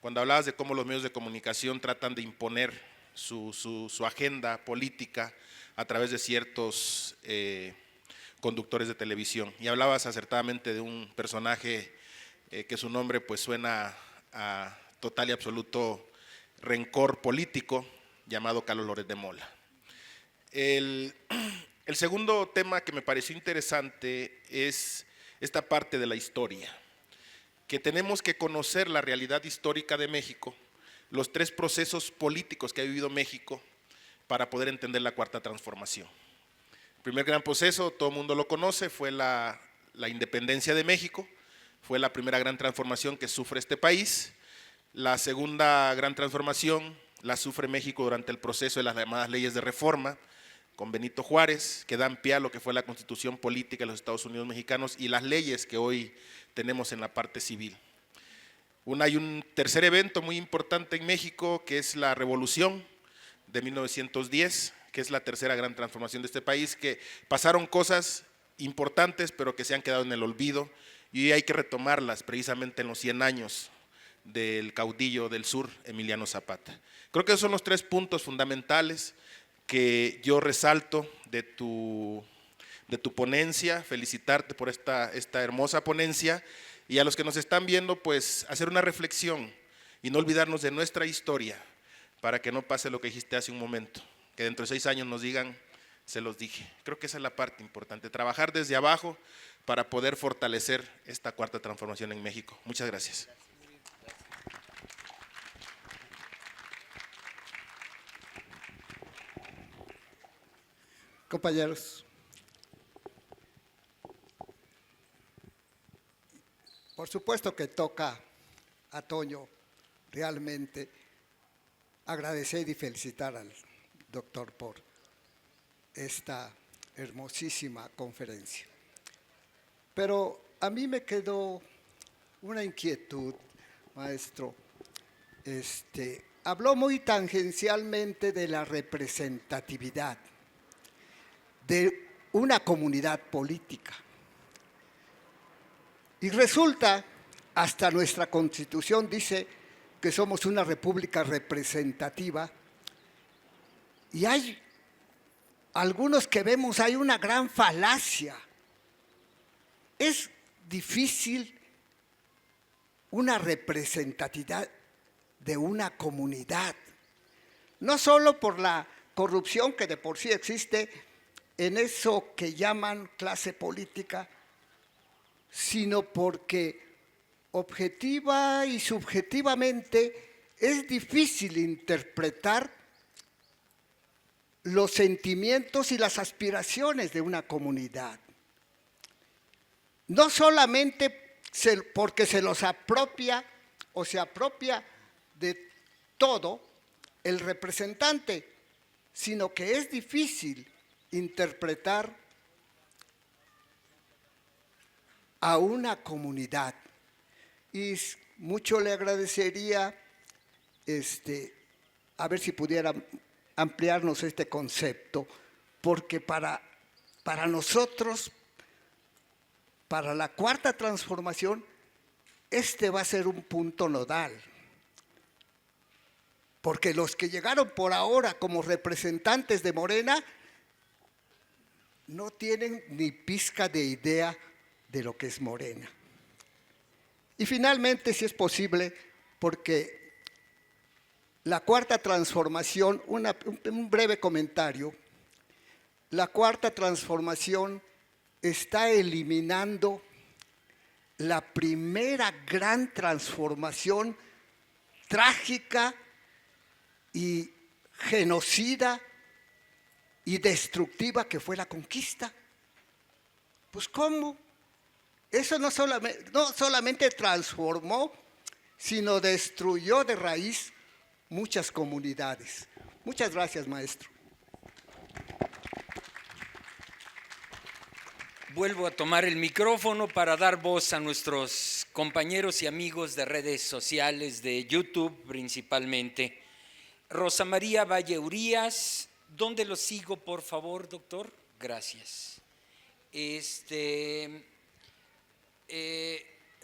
cuando hablabas de cómo los medios de comunicación tratan de imponer su agenda política a través de ciertos conductores de televisión. Y hablabas acertadamente de un personaje que su nombre pues suena a total y absoluto rencor político, llamado Carlos Loret de Mola. El segundo tema que me pareció interesante es esta parte de la historia, que tenemos que conocer la realidad histórica de México, los tres procesos políticos que ha vivido México para poder entender la Cuarta Transformación. El primer gran proceso, todo el mundo lo conoce, fue la independencia de México, fue la primera gran transformación que sufre este país. La segunda gran transformación la sufre México durante el proceso de las llamadas leyes de reforma, con Benito Juárez, que dan pie a lo que fue la Constitución Política de los Estados Unidos Mexicanos y las leyes que hoy tenemos en la parte civil. Hay un tercer evento muy importante en México, que es la Revolución de 1910, que es la tercera gran transformación de este país, que pasaron cosas importantes, pero que se han quedado en el olvido, y hay que retomarlas precisamente en los 100 años del caudillo del sur, Emiliano Zapata. Creo que esos son los tres puntos fundamentales que yo resalto de tu ponencia. Felicitarte por esta hermosa ponencia, y a los que nos están viendo, pues hacer una reflexión y no olvidarnos de nuestra historia, para que no pase lo que dijiste hace un momento, que dentro de 6 años nos digan, se los dije. Creo que esa es la parte importante, trabajar desde abajo para poder fortalecer esta cuarta transformación en México. Muchas gracias. Compañeros, por supuesto que toca a Toño realmente agradecer y felicitar al doctor por esta hermosísima conferencia. Pero a mí me quedó una inquietud, maestro. Habló muy tangencialmente de la representatividad de una comunidad política. Y resulta, hasta nuestra Constitución dice que somos una república representativa, y hay algunos que vemos, hay una gran falacia. Es difícil una representatividad de una comunidad, no solo por la corrupción que de por sí existe en eso que llaman clase política, sino porque objetiva y subjetivamente es difícil interpretar los sentimientos y las aspiraciones de una comunidad. No solamente porque se los apropia o se apropia de todo el representante, sino que es difícil interpretar a una comunidad. Y mucho le agradecería a ver si pudiera ampliarnos este concepto, porque para nosotros, para la cuarta transformación, va a ser un punto nodal. Porque los que llegaron por ahora como representantes de Morena no tienen ni pizca de idea de lo que es Morena. Y finalmente, si es posible, porque la cuarta transformación, un breve comentario, la cuarta transformación está eliminando la primera gran transformación trágica y genocida y destructiva que fue la conquista. Pues ¿cómo? Eso no solamente transformó, sino destruyó de raíz muchas comunidades. Muchas gracias, maestro. Vuelvo a tomar el micrófono para dar voz a nuestros compañeros y amigos de redes sociales, de YouTube principalmente. Rosa María Valle Urías, ¿dónde lo sigo, por favor, doctor? Gracias.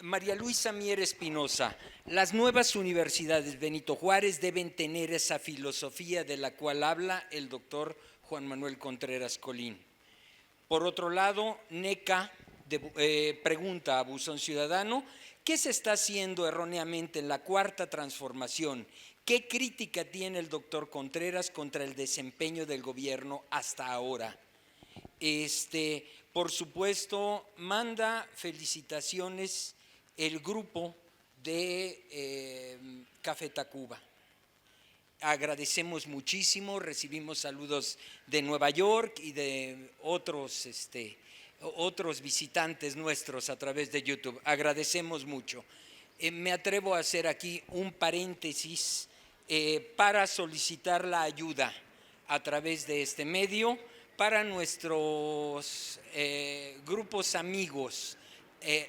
María Luisa Mier Espinosa, las nuevas universidades Benito Juárez deben tener esa filosofía de la cual habla el doctor Juan Manuel Contreras Colín. Por otro lado, NECA pregunta a Buzón Ciudadano, ¿qué se está haciendo erróneamente en la cuarta transformación? ¿Qué crítica tiene el doctor Contreras contra el desempeño del gobierno hasta ahora? Por supuesto, manda felicitaciones el grupo de Café Tacuba. Agradecemos muchísimo, recibimos saludos de Nueva York y de otros visitantes nuestros a través de YouTube. Agradecemos mucho. Me atrevo a hacer aquí un paréntesis para solicitar la ayuda a través de este medio para nuestros grupos amigos.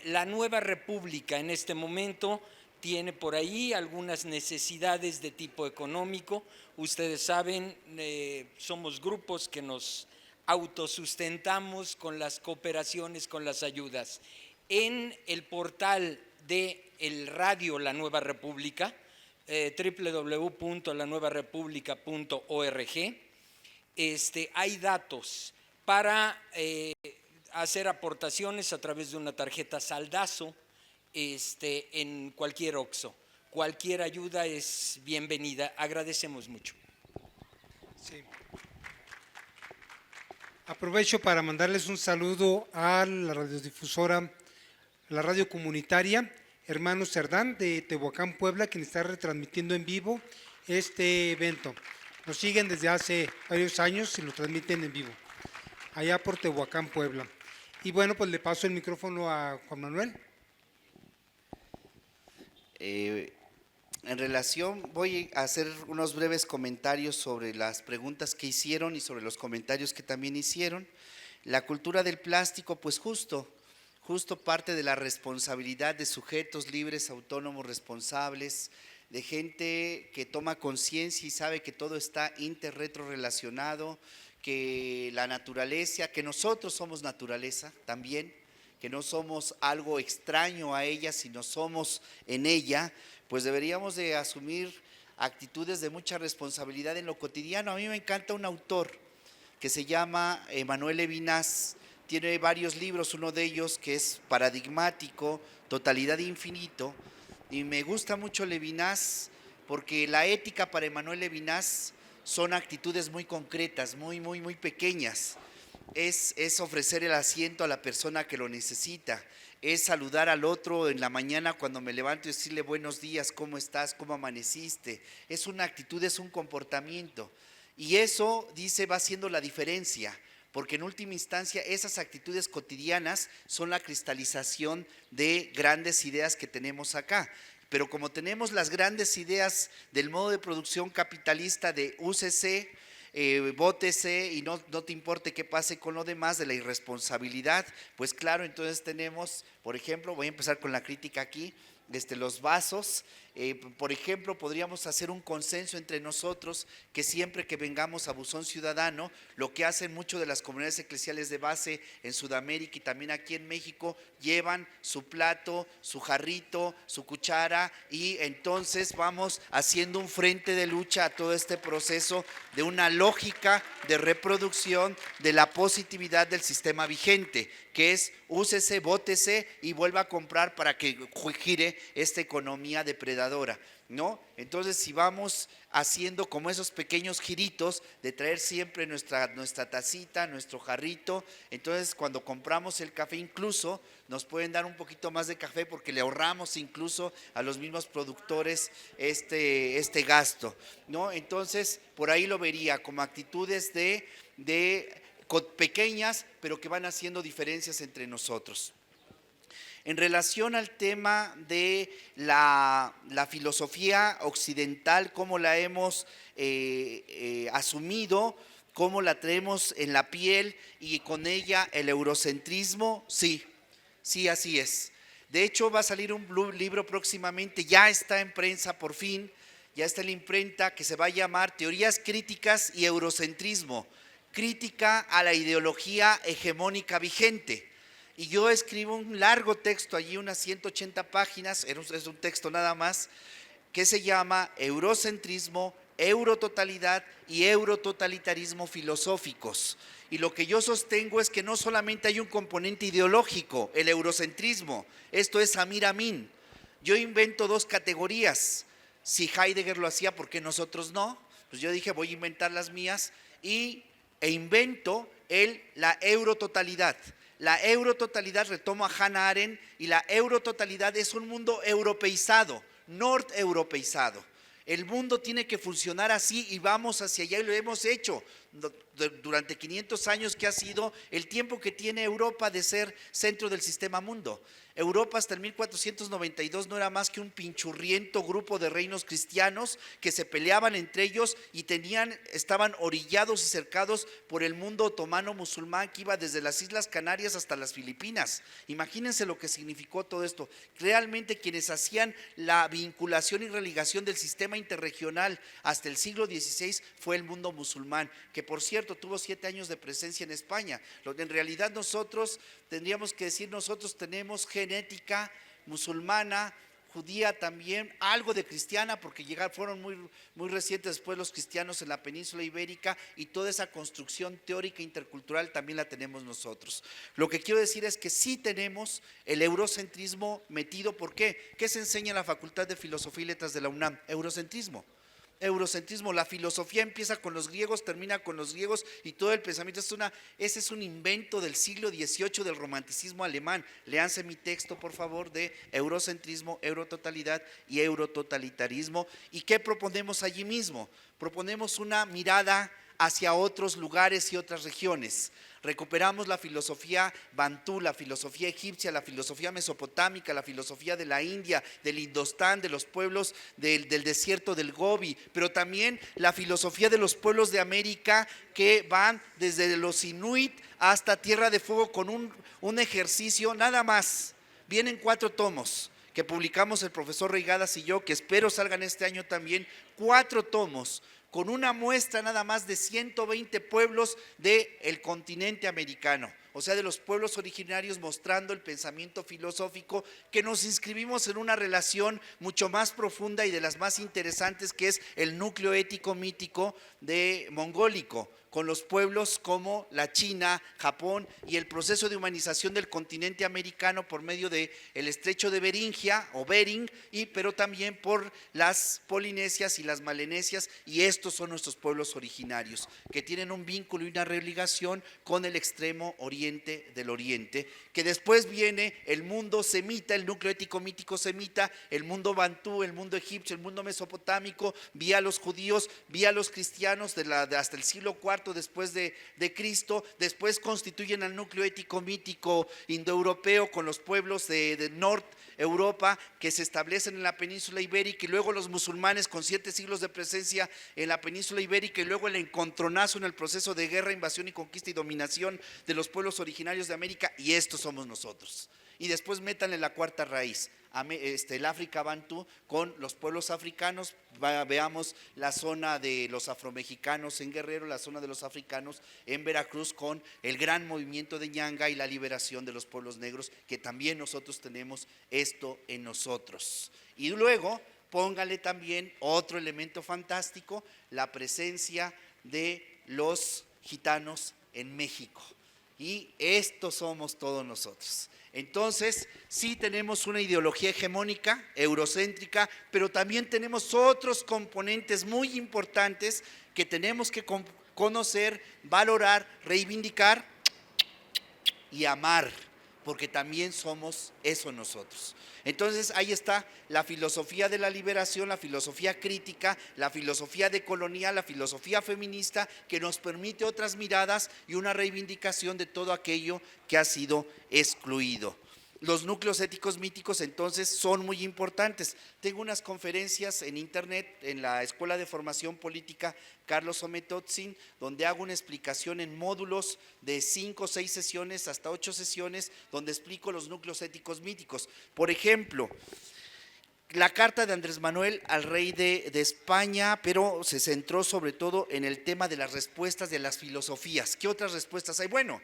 La Nueva República en este momento tiene por ahí algunas necesidades de tipo económico. Ustedes saben, somos grupos que nos autosustentamos con las cooperaciones, con las ayudas. En el portal de el radio La Nueva República, www.lanuevarepublica.org, hay datos para hacer aportaciones a través de una tarjeta saldazo en cualquier OXXO. Cualquier ayuda es bienvenida. Agradecemos mucho. Sí. Aprovecho para mandarles un saludo a la radiodifusora, la radio comunitaria Hermanos Cerdán de Tehuacán, Puebla, quien está retransmitiendo en vivo este evento. Nos siguen desde hace varios años y lo transmiten en vivo, allá por Tehuacán, Puebla. Y bueno, pues le paso el micrófono a Juan Manuel. En relación, voy a hacer unos breves comentarios sobre las preguntas que hicieron y sobre los comentarios que también hicieron. La cultura del plástico, pues justo parte de la responsabilidad de sujetos libres, autónomos, responsables, de gente que toma conciencia y sabe que todo está interretrorelacionado, que la naturaleza, que nosotros somos naturaleza también, que no somos algo extraño a ella, sino somos en ella, pues deberíamos de asumir actitudes de mucha responsabilidad en lo cotidiano. A mí me encanta un autor que se llama Emmanuel Levinas, tiene varios libros, uno de ellos que es paradigmático, Totalidad de Infinito, y me gusta mucho Levinas porque la ética para Emmanuel Levinas son actitudes muy concretas, muy pequeñas. Es ofrecer el asiento a la persona que lo necesita, es saludar al otro en la mañana cuando me levanto y decirle buenos días, ¿cómo estás? ¿Cómo amaneciste? Es una actitud, es un comportamiento. Y eso, dice, va haciendo la diferencia, porque en última instancia esas actitudes cotidianas son la cristalización de grandes ideas que tenemos acá. Pero como tenemos las grandes ideas del modo de producción capitalista de UCC, vótese y no te importe qué pase con lo demás, de la irresponsabilidad, pues claro, entonces tenemos, por ejemplo, voy a empezar con la crítica aquí, los vasos. Por ejemplo, podríamos hacer un consenso entre nosotros que siempre que vengamos a Buzón Ciudadano, lo que hacen mucho de las comunidades eclesiales de base en Sudamérica y también aquí en México, llevan su plato, su jarrito, su cuchara, y entonces vamos haciendo un frente de lucha a todo este proceso de una lógica de reproducción de la positividad del sistema vigente, que es úsese, bótese y vuelva a comprar para que gire esta economía depredadora, ¿no? Entonces, si vamos haciendo como esos pequeños giritos de traer siempre nuestra tacita, nuestro jarrito, entonces cuando compramos el café incluso nos pueden dar un poquito más de café porque le ahorramos incluso a los mismos productores este gasto, ¿no? Entonces, por ahí lo vería como actitudes pequeñas, pero que van haciendo diferencias entre nosotros. En relación al tema de la filosofía occidental, cómo la hemos asumido, cómo la traemos en la piel y con ella el eurocentrismo, sí, así es. De hecho, va a salir un libro próximamente, ya está en prensa por fin, ya está en la imprenta, que se va a llamar Teorías Críticas y Eurocentrismo, crítica a la ideología hegemónica vigente. Y yo escribo un largo texto allí, unas 180 páginas, es un texto nada más, que se llama Eurocentrismo, Eurototalidad y Eurototalitarismo filosóficos. Y lo que yo sostengo es que no solamente hay un componente ideológico, el eurocentrismo, esto es Amir Amin. Yo invento dos categorías. Si Heidegger lo hacía, ¿por qué nosotros no? Pues yo dije, voy a inventar las mías e invento la eurototalidad. La eurototalidad, retomo a Hannah Arendt, y la eurototalidad es un mundo europeizado, norteuropeizado. El mundo tiene que funcionar así y vamos hacia allá y lo hemos hecho durante 500 años, que ha sido el tiempo que tiene Europa de ser centro del sistema mundo. Europa hasta el 1492 no era más que un pinchurriento grupo de reinos cristianos que se peleaban entre ellos y estaban orillados y cercados por el mundo otomano musulmán que iba desde las Islas Canarias hasta las Filipinas. Imagínense lo que significó todo esto. Realmente quienes hacían la vinculación y religación del sistema interregional hasta el siglo XVI fue el mundo musulmán, que por cierto tuvo 7 años de presencia en España. En realidad nosotros tendríamos que decir, nosotros tenemos genética musulmana, judía también, algo de cristiana, porque fueron muy recientes después los cristianos en la península ibérica, y toda esa construcción teórica intercultural también la tenemos nosotros. Lo que quiero decir es que sí tenemos el eurocentrismo metido. ¿Por qué? ¿Qué se enseña en la Facultad de Filosofía y Letras de la UNAM? Eurocentrismo. Eurocentrismo, la filosofía empieza con los griegos, termina con los griegos, y todo el pensamiento ese es un invento del siglo XVIII del romanticismo alemán. Léanse mi texto, por favor, de eurocentrismo, eurototalidad y eurototalitarismo. ¿Y qué proponemos allí mismo? Proponemos una mirada hacia otros lugares y otras regiones. Recuperamos la filosofía bantú, la filosofía egipcia, la filosofía mesopotámica, la filosofía de la India, del Indostán, de los pueblos del desierto del Gobi, pero también la filosofía de los pueblos de América, que van desde los Inuit hasta Tierra de Fuego, con un ejercicio nada más. Vienen 4 tomos que publicamos el profesor Reigadas y yo, que espero salgan este año también, 4 tomos, con una muestra nada más de 120 pueblos del continente americano, o sea, de los pueblos originarios, mostrando el pensamiento filosófico, que nos inscribimos en una relación mucho más profunda y de las más interesantes, que es el núcleo ético mítico mongólico, con los pueblos como la China, Japón, y el proceso de humanización del continente americano por medio del estrecho de Beringia o Bering, pero también por las Polinesias y las Malenesias, y estos son nuestros pueblos originarios, que tienen un vínculo y una religación con el extremo oriente del oriente, que después viene el mundo semita, el núcleo ético mítico semita, el mundo bantú, el mundo egipcio, el mundo mesopotámico, vía los judíos, vía los cristianos hasta el siglo IV después de Cristo. Después constituyen al núcleo ético mítico indoeuropeo con los pueblos de Norte Europa, que se establecen en la península ibérica, y luego los musulmanes con 7 siglos de presencia en la península ibérica, y luego el encontronazo en el proceso de guerra, invasión y conquista y dominación de los pueblos originarios de América, y estos somos nosotros. y después métanle la cuarta raíz, el África Bantú con los pueblos africanos, veamos la zona de los afromexicanos en Guerrero, la zona de los africanos en Veracruz con el gran movimiento de Ñanga y la liberación de los pueblos negros, que también nosotros tenemos esto en nosotros. Y luego póngale también otro elemento fantástico, la presencia de los gitanos en México. Y estos somos todos nosotros. Entonces, sí tenemos una ideología hegemónica, eurocéntrica, pero también tenemos otros componentes muy importantes que tenemos que conocer, valorar, reivindicar y amar, porque también somos eso nosotros. Entonces ahí está la filosofía de la liberación, la filosofía crítica, la filosofía decolonial, la filosofía feminista, que nos permite otras miradas y una reivindicación de todo aquello que ha sido excluido. Los núcleos éticos míticos entonces son muy importantes. Tengo unas conferencias en internet en la Escuela de Formación Política Carlos Ometotzin, donde hago una explicación en módulos de 5 o 6 sesiones hasta 8 sesiones, donde explico los núcleos éticos míticos. Por ejemplo, la carta de Andrés Manuel al rey de España, pero se centró sobre todo en el tema de las respuestas de las filosofías. ¿Qué otras respuestas hay? Bueno,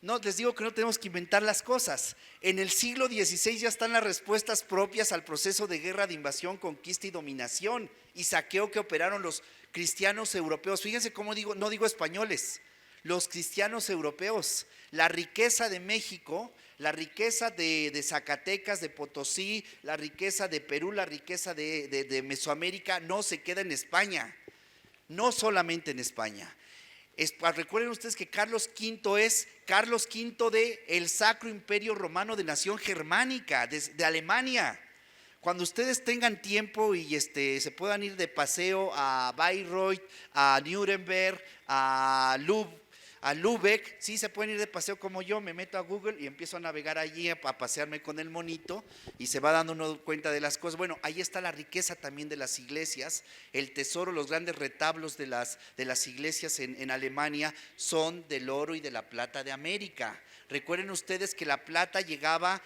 no, les digo que no tenemos que inventar las cosas. En el siglo XVI ya están las respuestas propias al proceso de guerra, de invasión, conquista y dominación y saqueo que operaron los cristianos europeos. Fíjense cómo digo, no digo españoles, los cristianos europeos. La riqueza de México, la riqueza de Zacatecas, de Potosí, la riqueza de Perú, la riqueza de Mesoamérica no se queda en España, no solamente en España. Recuerden ustedes que Carlos V es Carlos V de el Sacro Imperio Romano de Nación Germánica, de Alemania. Cuando ustedes tengan tiempo y se puedan ir de paseo a Bayreuth, a Nuremberg, a Lübeck, sí se pueden ir de paseo como yo, me meto a Google y empiezo a navegar allí, a pasearme con el monito y se va dando uno cuenta de las cosas. Bueno, ahí está la riqueza también de las iglesias, el tesoro, los grandes retablos de las iglesias en Alemania son del oro y de la plata de América. Recuerden ustedes que la plata llegaba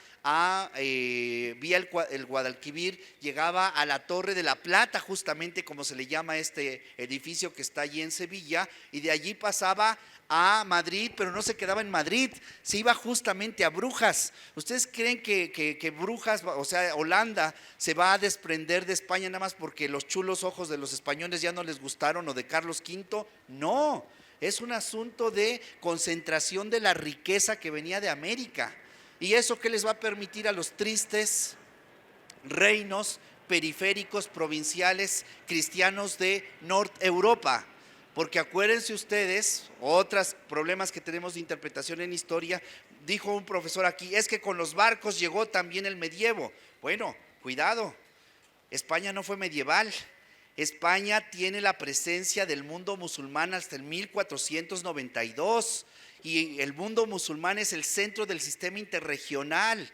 vía el Guadalquivir, llegaba a la Torre de la Plata, justamente como se le llama este edificio que está allí en Sevilla, y de allí pasaba a Madrid, pero no se quedaba en Madrid, se iba justamente a Brujas. ¿Ustedes creen que Brujas, o sea, Holanda, se va a desprender de España nada más porque los chulos ojos de los españoles ya no les gustaron o de Carlos V? No, es un asunto de concentración de la riqueza que venía de América. ¿Y eso qué les va a permitir a los tristes reinos periféricos, provinciales, cristianos de Norte Europa? Porque acuérdense ustedes, otros problemas que tenemos de interpretación en historia, dijo un profesor aquí, es que con los barcos llegó también el medievo. Bueno, cuidado, España no fue medieval. España tiene la presencia del mundo musulmán hasta el 1492 y el mundo musulmán es el centro del sistema interregional.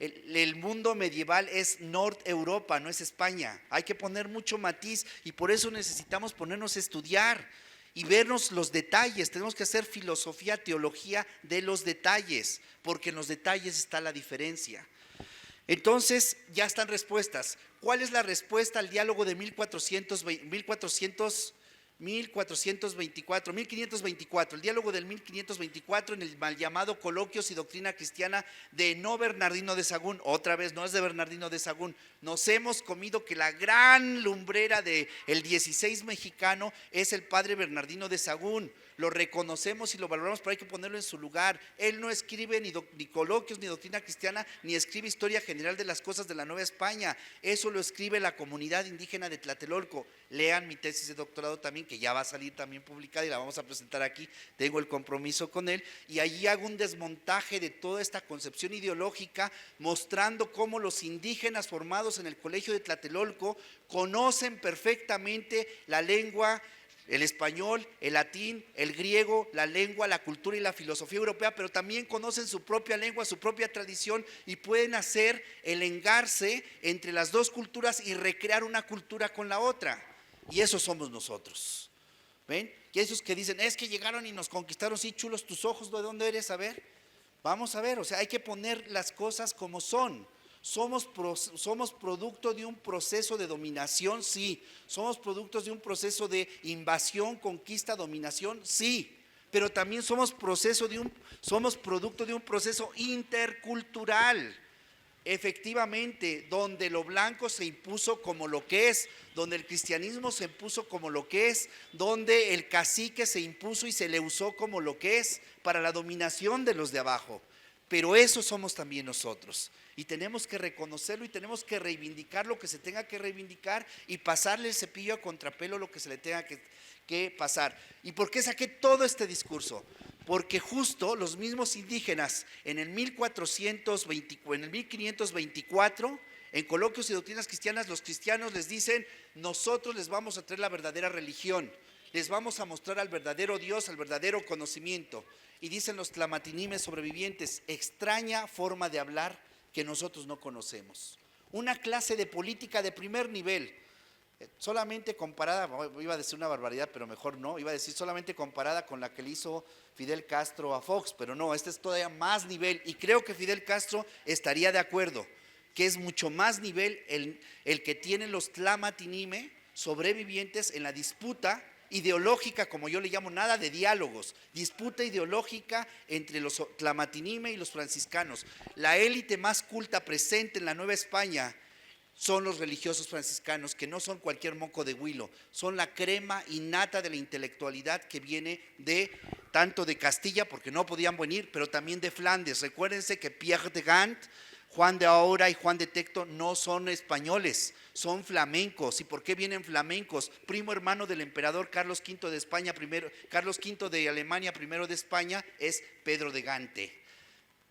El mundo medieval es Norte Europa, no es España. Hay que poner mucho matiz y por eso necesitamos ponernos a estudiar y vernos los detalles. Tenemos que hacer filosofía, teología de los detalles, porque en los detalles está la diferencia. Entonces, ya están respuestas. ¿Cuál es la respuesta al diálogo de 1524, el diálogo del 1524 en el mal llamado Coloquios y Doctrina Cristiana de no Bernardino de Sahagún? Otra vez, no es de Bernardino de Sahagún. Nos hemos comido que la gran lumbrera del 16 mexicano es el padre Bernardino de Sahagún. Lo reconocemos y lo valoramos, pero hay que ponerlo en su lugar. Él no escribe ni coloquios ni doctrina cristiana, ni escribe historia general de las cosas de la Nueva España. Eso lo escribe la comunidad indígena de Tlatelolco. Lean mi tesis de doctorado también, que ya va a salir también publicada y la vamos a presentar aquí. Tengo el compromiso con él. Y allí hago un desmontaje de toda esta concepción ideológica, mostrando cómo los indígenas formados en el colegio de Tlatelolco conocen perfectamente la lengua, el español, el latín, el griego, la lengua, la cultura y la filosofía europea, pero también conocen su propia lengua, su propia tradición y pueden hacer el engarce entre las dos culturas y recrear una cultura con la otra. Y eso somos nosotros. ¿Ven? Y esos que dicen, es que llegaron y nos conquistaron, sí, chulos tus ojos, ¿de dónde eres? A ver. Vamos a ver, o sea, hay que poner las cosas como son. Somos producto de un proceso de dominación, sí. Somos productos de un proceso de invasión, conquista, dominación, sí. Pero también somos producto de un proceso intercultural. Efectivamente, donde lo blanco se impuso como lo que es, donde el cristianismo se impuso como lo que es, donde el cacique se impuso y se le usó como lo que es para la dominación de los de abajo. Pero eso somos también nosotros y tenemos que reconocerlo y tenemos que reivindicar lo que se tenga que reivindicar y pasarle el cepillo a contrapelo lo que se le tenga que pasar. ¿Y por qué saqué todo este discurso? Porque justo los mismos indígenas en el 1524, en Coloquios y Doctrinas Cristianas, los cristianos les dicen: nosotros les vamos a traer la verdadera religión, les vamos a mostrar al verdadero Dios, al verdadero conocimiento. Y dicen los tlamatinimes sobrevivientes: extraña forma de hablar que nosotros no conocemos. Una clase de política de primer nivel, solamente comparada, iba a decir una barbaridad, pero mejor no, iba a decir solamente comparada con la que le hizo Fidel Castro a Fox, pero no, este es todavía más nivel, y creo que Fidel Castro estaría de acuerdo, que es mucho más nivel el que tienen los tlamatinimes sobrevivientes en la disputa ideológica, como yo le llamo, nada de diálogos, disputa ideológica entre los tlamatinimes y los franciscanos. La élite más culta presente en la Nueva España son los religiosos franciscanos, que no son cualquier moco de huilo, son la crema innata de la intelectualidad que viene tanto de Castilla, porque no podían venir, pero también de Flandes. Recuérdense que Pierre de Gand, Juan de Ahora y Juan de Tecto no son españoles, son flamencos. ¿Y por qué vienen flamencos? Primo hermano del emperador Carlos V de España primero, Carlos V de Alemania primero de España es Pedro de Gante.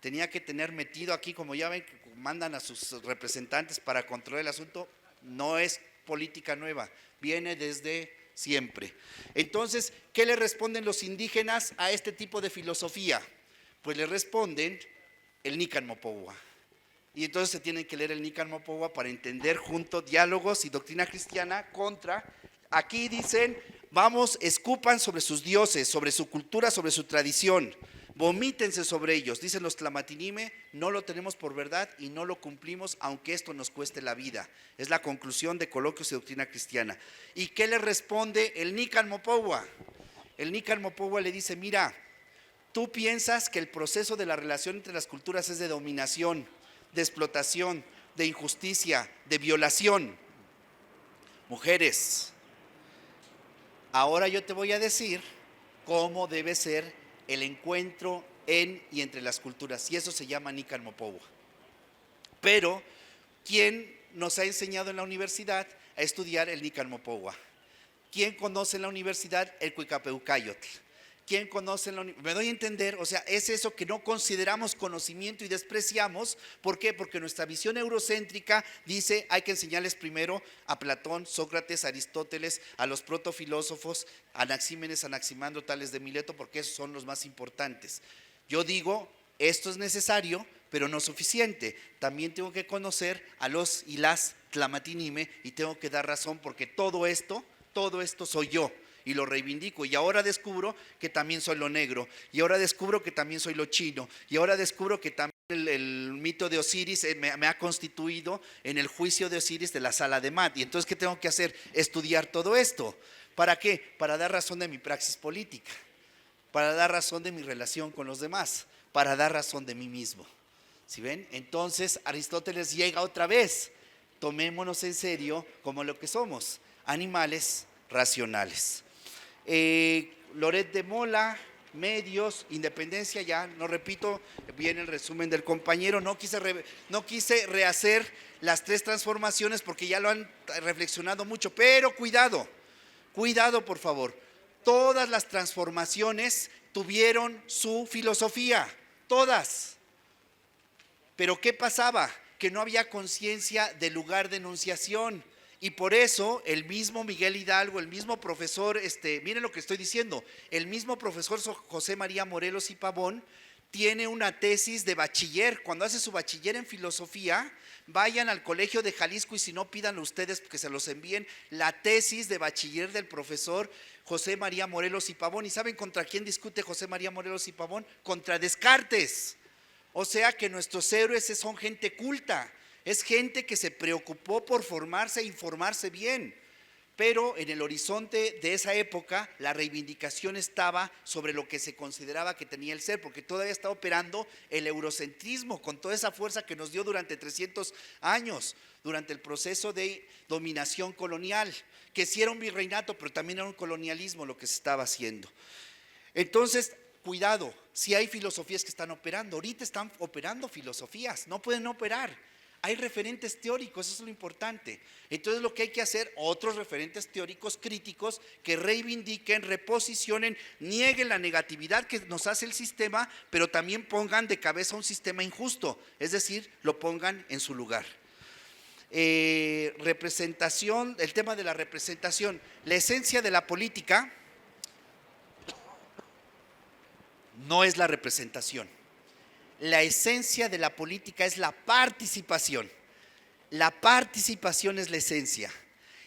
Tenía que tener metido aquí, como ya ven, que mandan a sus representantes para controlar el asunto. No es política nueva, viene desde siempre. Entonces, ¿qué le responden los indígenas a este tipo de filosofía? Pues le responden el Nican Mopohua. Y entonces se tienen que leer el Nican Mopohua para entender junto diálogos y doctrina cristiana contra. Aquí dicen: vamos, escupan sobre sus dioses, sobre su cultura, sobre su tradición. Vomítense sobre ellos, dicen los tlamatinimes, no lo tenemos por verdad y no lo cumplimos, aunque esto nos cueste la vida. Es la conclusión de Coloquios y Doctrina Cristiana. ¿Y qué le responde el Nican Mopohua? El Nican Mopohua le dice: mira, tú piensas que el proceso de la relación entre las culturas es de dominación, de explotación, de injusticia, de violación. Mujeres, ahora yo te voy a decir cómo debe ser el encuentro en y entre las culturas, y eso se llama Nican Mopohua. Pero, ¿quién nos ha enseñado en la universidad a estudiar el Nican Mopohua? ¿Quién conoce en la universidad el Cuicapeucayotl? ¿Quién conoce en la universidad? Me doy a entender, o sea, es eso que no consideramos conocimiento y despreciamos. ¿Por qué? Porque nuestra visión eurocéntrica dice: hay que enseñarles primero a Platón, Sócrates, Aristóteles, a los protofilósofos, a Anaxímenes, Anaximandro, Tales de Mileto, porque esos son los más importantes. Yo digo, esto es necesario, pero no suficiente. También tengo que conocer a los y las tlamatinimes y tengo que dar razón, porque todo esto soy yo. Y lo reivindico, y ahora descubro que también soy lo negro, y ahora descubro que también soy lo chino, y ahora descubro que también el mito de Osiris me ha constituido en el juicio de Osiris de la sala de Mat. Y entonces, ¿qué tengo que hacer? Estudiar todo esto. ¿Para qué? Para dar razón de mi praxis política, para dar razón de mi relación con los demás, para dar razón de mí mismo. ¿Sí ven? Entonces Aristóteles llega otra vez: tomémonos en serio como lo que somos, animales racionales. Loret de Mola, medios, independencia, ya no repito bien el resumen del compañero, no quise rehacer las 3 transformaciones porque ya lo han reflexionado mucho, pero cuidado por favor, todas las transformaciones tuvieron su filosofía, todas. Pero ¿qué pasaba? Que no había conciencia del lugar de enunciación. Y por eso el mismo Miguel Hidalgo, el mismo profesor, miren lo que estoy diciendo, el mismo profesor José María Morelos y Pavón tiene una tesis de bachiller. Cuando hace su bachiller en filosofía, vayan al Colegio de Jalisco, y si no, pídanlo ustedes que se los envíen, la tesis de bachiller del profesor José María Morelos y Pavón. ¿Y saben contra quién discute José María Morelos y Pavón? Contra Descartes. O sea que nuestros héroes son gente culta, es gente que se preocupó por formarse e informarse bien. Pero en el horizonte de esa época la reivindicación estaba sobre lo que se consideraba que tenía el ser, porque todavía está operando el eurocentrismo con toda esa fuerza que nos dio durante 300 años, durante el proceso de dominación colonial, que sí era un virreinato, pero también era un colonialismo lo que se estaba haciendo. Entonces, cuidado, si hay filosofías que están operando, ahorita están operando filosofías, no pueden operar. Hay referentes teóricos, eso es lo importante. Entonces lo que hay que hacer, otros referentes teóricos críticos que reivindiquen, reposicionen, nieguen la negatividad que nos hace el sistema, pero también pongan de cabeza un sistema injusto, es decir, lo pongan en su lugar. Representación, el tema de la representación, la esencia de la política no es la representación. La esencia de la política es la participación. La participación es la esencia.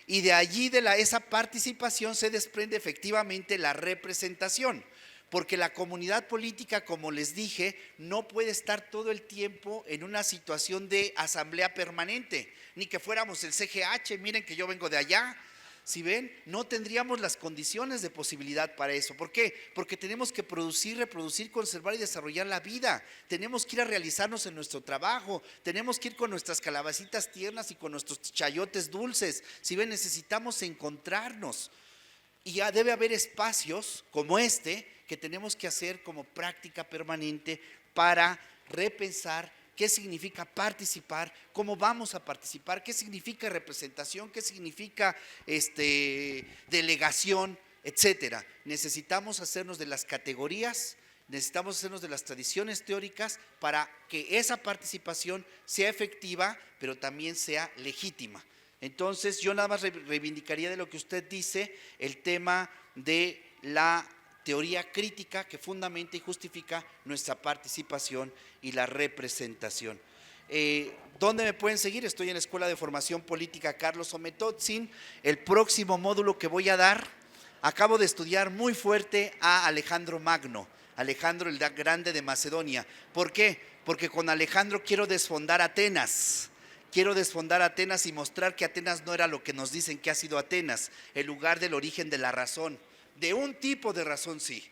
Y de allí, esa participación, se desprende efectivamente la representación. Porque la comunidad política, como les dije, no puede estar todo el tiempo en una situación de asamblea permanente. Ni que fuéramos el CGH, miren que yo vengo de allá. Si ven, no tendríamos las condiciones de posibilidad para eso. ¿Por qué? Porque tenemos que producir, reproducir, conservar y desarrollar la vida. Tenemos que ir a realizarnos en nuestro trabajo. Tenemos que ir con nuestras calabacitas tiernas y con nuestros chayotes dulces. Si ven, necesitamos encontrarnos. Y ya debe haber espacios como este que tenemos que hacer como práctica permanente para repensar qué significa participar, cómo vamos a participar, qué significa representación, qué significa delegación, etcétera. Necesitamos hacernos de las categorías, necesitamos hacernos de las tradiciones teóricas para que esa participación sea efectiva, pero también sea legítima. Entonces, yo nada más reivindicaría de lo que usted dice el tema de la teoría crítica que fundamenta y justifica nuestra participación y la representación. ¿Dónde me pueden seguir? Estoy en la Escuela de Formación Política Carlos Ometotzin. El próximo módulo que voy a dar, acabo de estudiar muy fuerte a Alejandro Magno, Alejandro el Grande de Macedonia. ¿Por qué? Porque con Alejandro quiero desfondar Atenas. Quiero desfondar Atenas y mostrar que Atenas no era lo que nos dicen que ha sido Atenas, el lugar del origen de la razón. De un tipo de razón sí,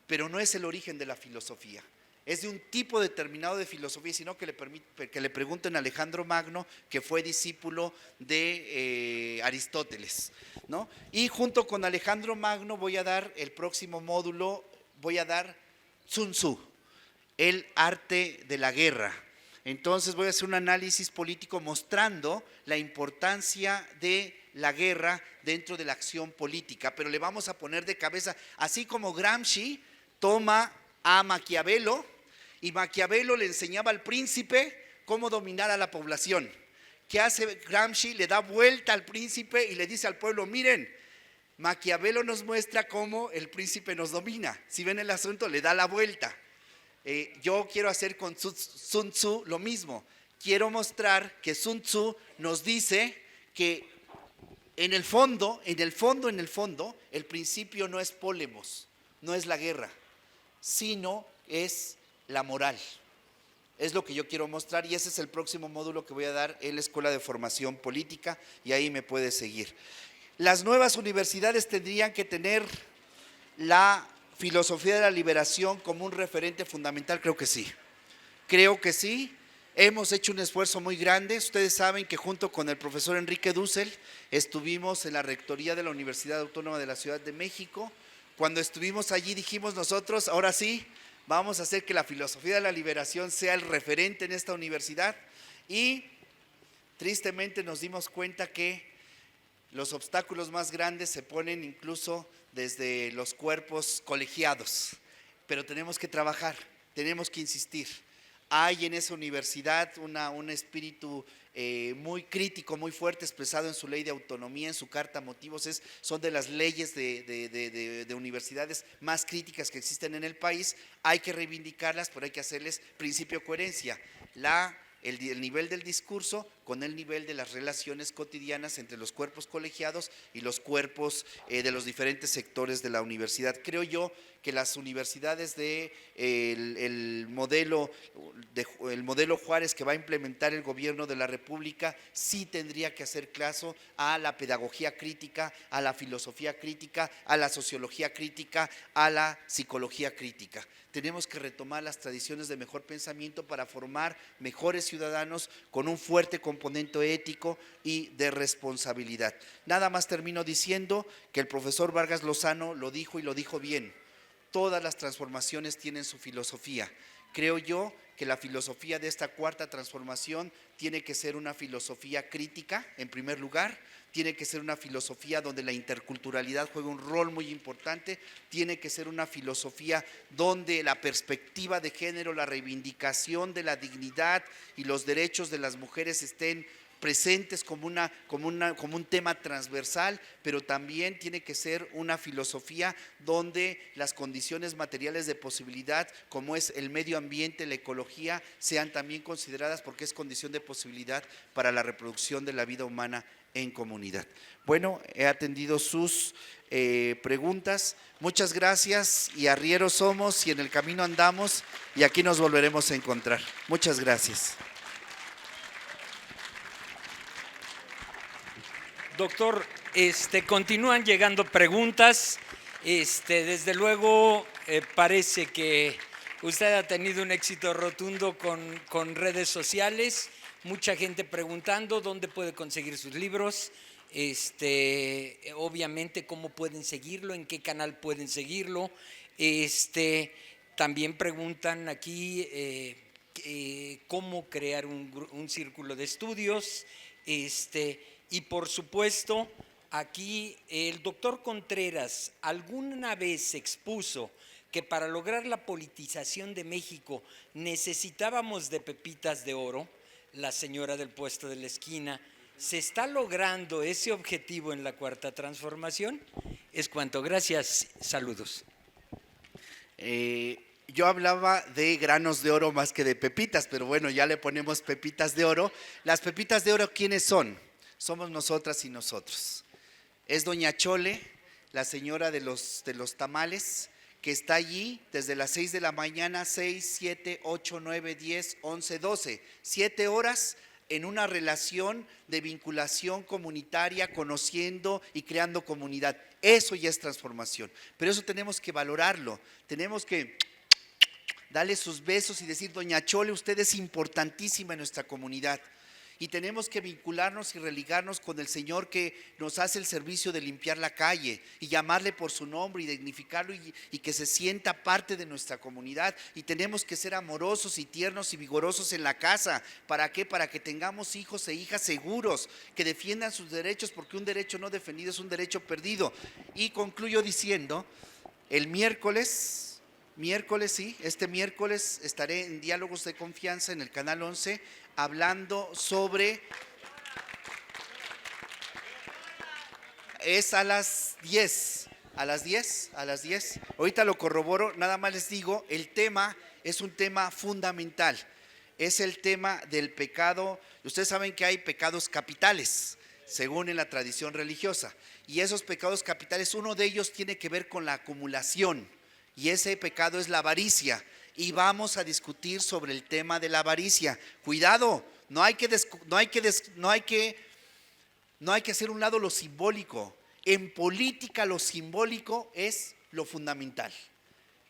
pero no es el origen de la filosofía. Es de un tipo determinado de filosofía, sino que le pregunten a Alejandro Magno, que fue discípulo de Aristóteles, ¿no? Y junto con Alejandro Magno voy a dar el próximo módulo, voy a dar Sun Tzu, el arte de la guerra. Entonces voy a hacer un análisis político mostrando la importancia de la guerra dentro de la acción política, pero le vamos a poner de cabeza, así como Gramsci toma a Maquiavelo y Maquiavelo le enseñaba al príncipe cómo dominar a la población. ¿Qué hace Gramsci? Le da vuelta al príncipe y le dice al pueblo, miren, Maquiavelo nos muestra cómo el príncipe nos domina. Si ven el asunto, le da la vuelta. Yo quiero hacer con Sun Tzu lo mismo. Quiero mostrar que Sun Tzu nos dice que en el fondo, el principio no es pólemos, no es la guerra, sino es la moral. Es lo que yo quiero mostrar y ese es el próximo módulo que voy a dar en la Escuela de Formación Política y ahí me puede seguir. Las nuevas universidades tendrían que tener la filosofía de la liberación como un referente fundamental, creo que sí. Creo que sí. Hemos hecho un esfuerzo muy grande. Ustedes saben que junto con el profesor Enrique Dussel estuvimos en la rectoría de la Universidad Autónoma de la Ciudad de México. Cuando estuvimos allí dijimos nosotros, ahora sí, vamos a hacer que la filosofía de la liberación sea el referente en esta universidad. Y tristemente nos dimos cuenta que los obstáculos más grandes se ponen incluso desde los cuerpos colegiados. Pero tenemos que trabajar, tenemos que insistir. Hay en esa universidad un espíritu muy crítico, muy fuerte, expresado en su ley de autonomía, en su carta motivos. Son de las leyes de universidades más críticas que existen en el país. Hay que reivindicarlas, pero hay que hacerles principio de coherencia. La el nivel del discurso con el nivel de las relaciones cotidianas entre los cuerpos colegiados y los cuerpos de los diferentes sectores de la universidad. Creo yo que las universidades el modelo Juárez que va a implementar el gobierno de la República sí tendría que hacer caso a la pedagogía crítica, a la filosofía crítica, a la sociología crítica, a la psicología crítica. Tenemos que retomar las tradiciones de mejor pensamiento para formar mejores ciudadanos con un fuerte componente ético y de responsabilidad. Nada más termino diciendo que el profesor Vargas Lozano lo dijo y lo dijo bien. Todas las transformaciones tienen su filosofía. Creo yo que la filosofía de esta cuarta transformación tiene que ser una filosofía crítica, en primer lugar, tiene que ser una filosofía donde la interculturalidad juega un rol muy importante, tiene que ser una filosofía donde la perspectiva de género, la reivindicación de la dignidad y los derechos de las mujeres estén presentes como un tema transversal, pero también tiene que ser una filosofía donde las condiciones materiales de posibilidad, como es el medio ambiente, la ecología, sean también consideradas porque es condición de posibilidad para la reproducción de la vida humana en comunidad. Bueno, he atendido sus preguntas. Muchas gracias y arrieros somos y en el camino andamos y aquí nos volveremos a encontrar. Muchas gracias. Doctor, continúan llegando preguntas. Desde luego parece que usted ha tenido un éxito rotundo con redes sociales. Mucha gente preguntando dónde puede conseguir sus libros. Obviamente cómo pueden seguirlo, en qué canal pueden seguirlo. También preguntan aquí cómo crear un círculo de estudios. Y por supuesto, aquí el doctor Contreras alguna vez expuso que para lograr la politización de México necesitábamos de pepitas de oro, la señora del puesto de la esquina. ¿Se está logrando ese objetivo en la cuarta transformación? Es cuanto. Gracias. Saludos. Yo hablaba de granos de oro más que de pepitas, pero bueno, ya le ponemos pepitas de oro. Las pepitas de oro, ¿quiénes son? Somos nosotras y nosotros. Es doña Chole, la señora de los tamales, que está allí desde las 6 de la mañana, 6, 7, 8, 9, 10, 11, 12, 7 horas en una relación de vinculación comunitaria, conociendo y creando comunidad. Eso ya es transformación, pero eso tenemos que valorarlo, tenemos que darle sus besos y decir, doña Chole, usted es importantísima en nuestra comunidad. Y tenemos que vincularnos y religarnos con el Señor que nos hace el servicio de limpiar la calle y llamarle por su nombre y dignificarlo y que se sienta parte de nuestra comunidad. Y tenemos que ser amorosos y tiernos y vigorosos en la casa. ¿Para qué? Para que tengamos hijos e hijas seguros, que defiendan sus derechos, porque un derecho no defendido es un derecho perdido. Y concluyo diciendo, el miércoles, sí, este miércoles estaré en Diálogos de Confianza en el Canal 11 hablando sobre, es a las 10, ahorita lo corroboro, nada más les digo, el tema es un tema fundamental, es el tema del pecado. Ustedes saben que hay pecados capitales, según en la tradición religiosa, y esos pecados capitales, uno de ellos tiene que ver con la acumulación, y ese pecado es la avaricia. Y vamos a discutir sobre el tema de la avaricia. Cuidado, no hay que hacer un lado lo simbólico. En política lo simbólico es lo fundamental.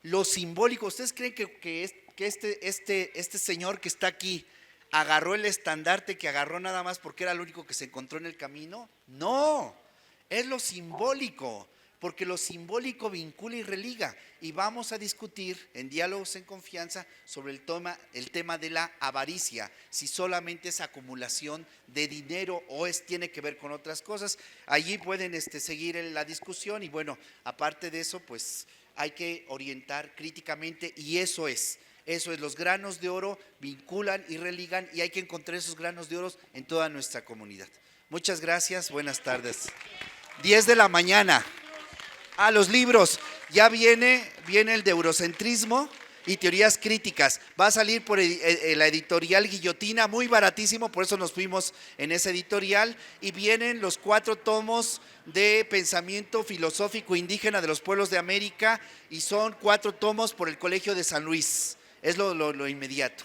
Lo simbólico, ¿ustedes creen que este señor que está aquí agarró el estandarte que agarró nada más porque era lo único que se encontró en el camino? No, es lo simbólico. Porque lo simbólico vincula y religa. Y vamos a discutir en Diálogos en Confianza sobre el tema de la avaricia, si solamente es acumulación de dinero o tiene que ver con otras cosas. Allí pueden seguir la discusión y bueno, aparte de eso, pues hay que orientar críticamente y eso es, los granos de oro vinculan y religan y hay que encontrar esos granos de oro en toda nuestra comunidad. Muchas gracias, buenas tardes. 10 de la mañana. Los libros, ya viene el de eurocentrismo, y teorías críticas. Va a salir por la editorial Guillotina, muy baratísimo, por eso nos fuimos en esa editorial. Y vienen los 4 tomos de pensamiento filosófico indígena de los pueblos de América, y son 4 tomos por el Colegio de San Luis. Es lo inmediato.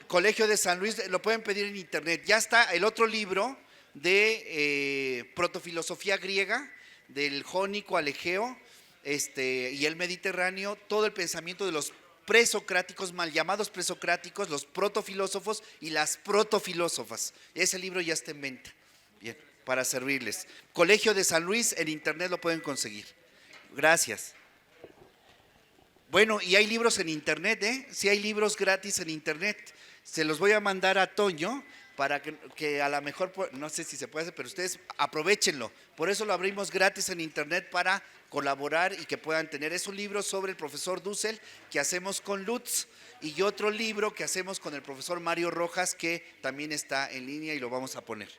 Colegio de San Luis, lo pueden pedir en internet. Ya está el otro libro de protofilosofía griega, del jónico al Egeo y el Mediterráneo, todo el pensamiento de los presocráticos, mal llamados presocráticos, los protofilósofos y las protofilósofas. Ese libro ya está en venta. Bien, para servirles. Colegio de San Luis, en internet lo pueden conseguir. Gracias. Bueno, y hay libros en internet, ¿eh? Sí hay libros gratis en internet. Se los voy a mandar a Toño para que a lo mejor, no sé si se puede hacer, pero ustedes aprovechenlo. Por eso lo abrimos gratis en internet para colaborar y que puedan tener. Es un libro sobre el profesor Dussel que hacemos con Lutz, y otro libro que hacemos con el profesor Mario Rojas, que también está en línea y lo vamos a poner.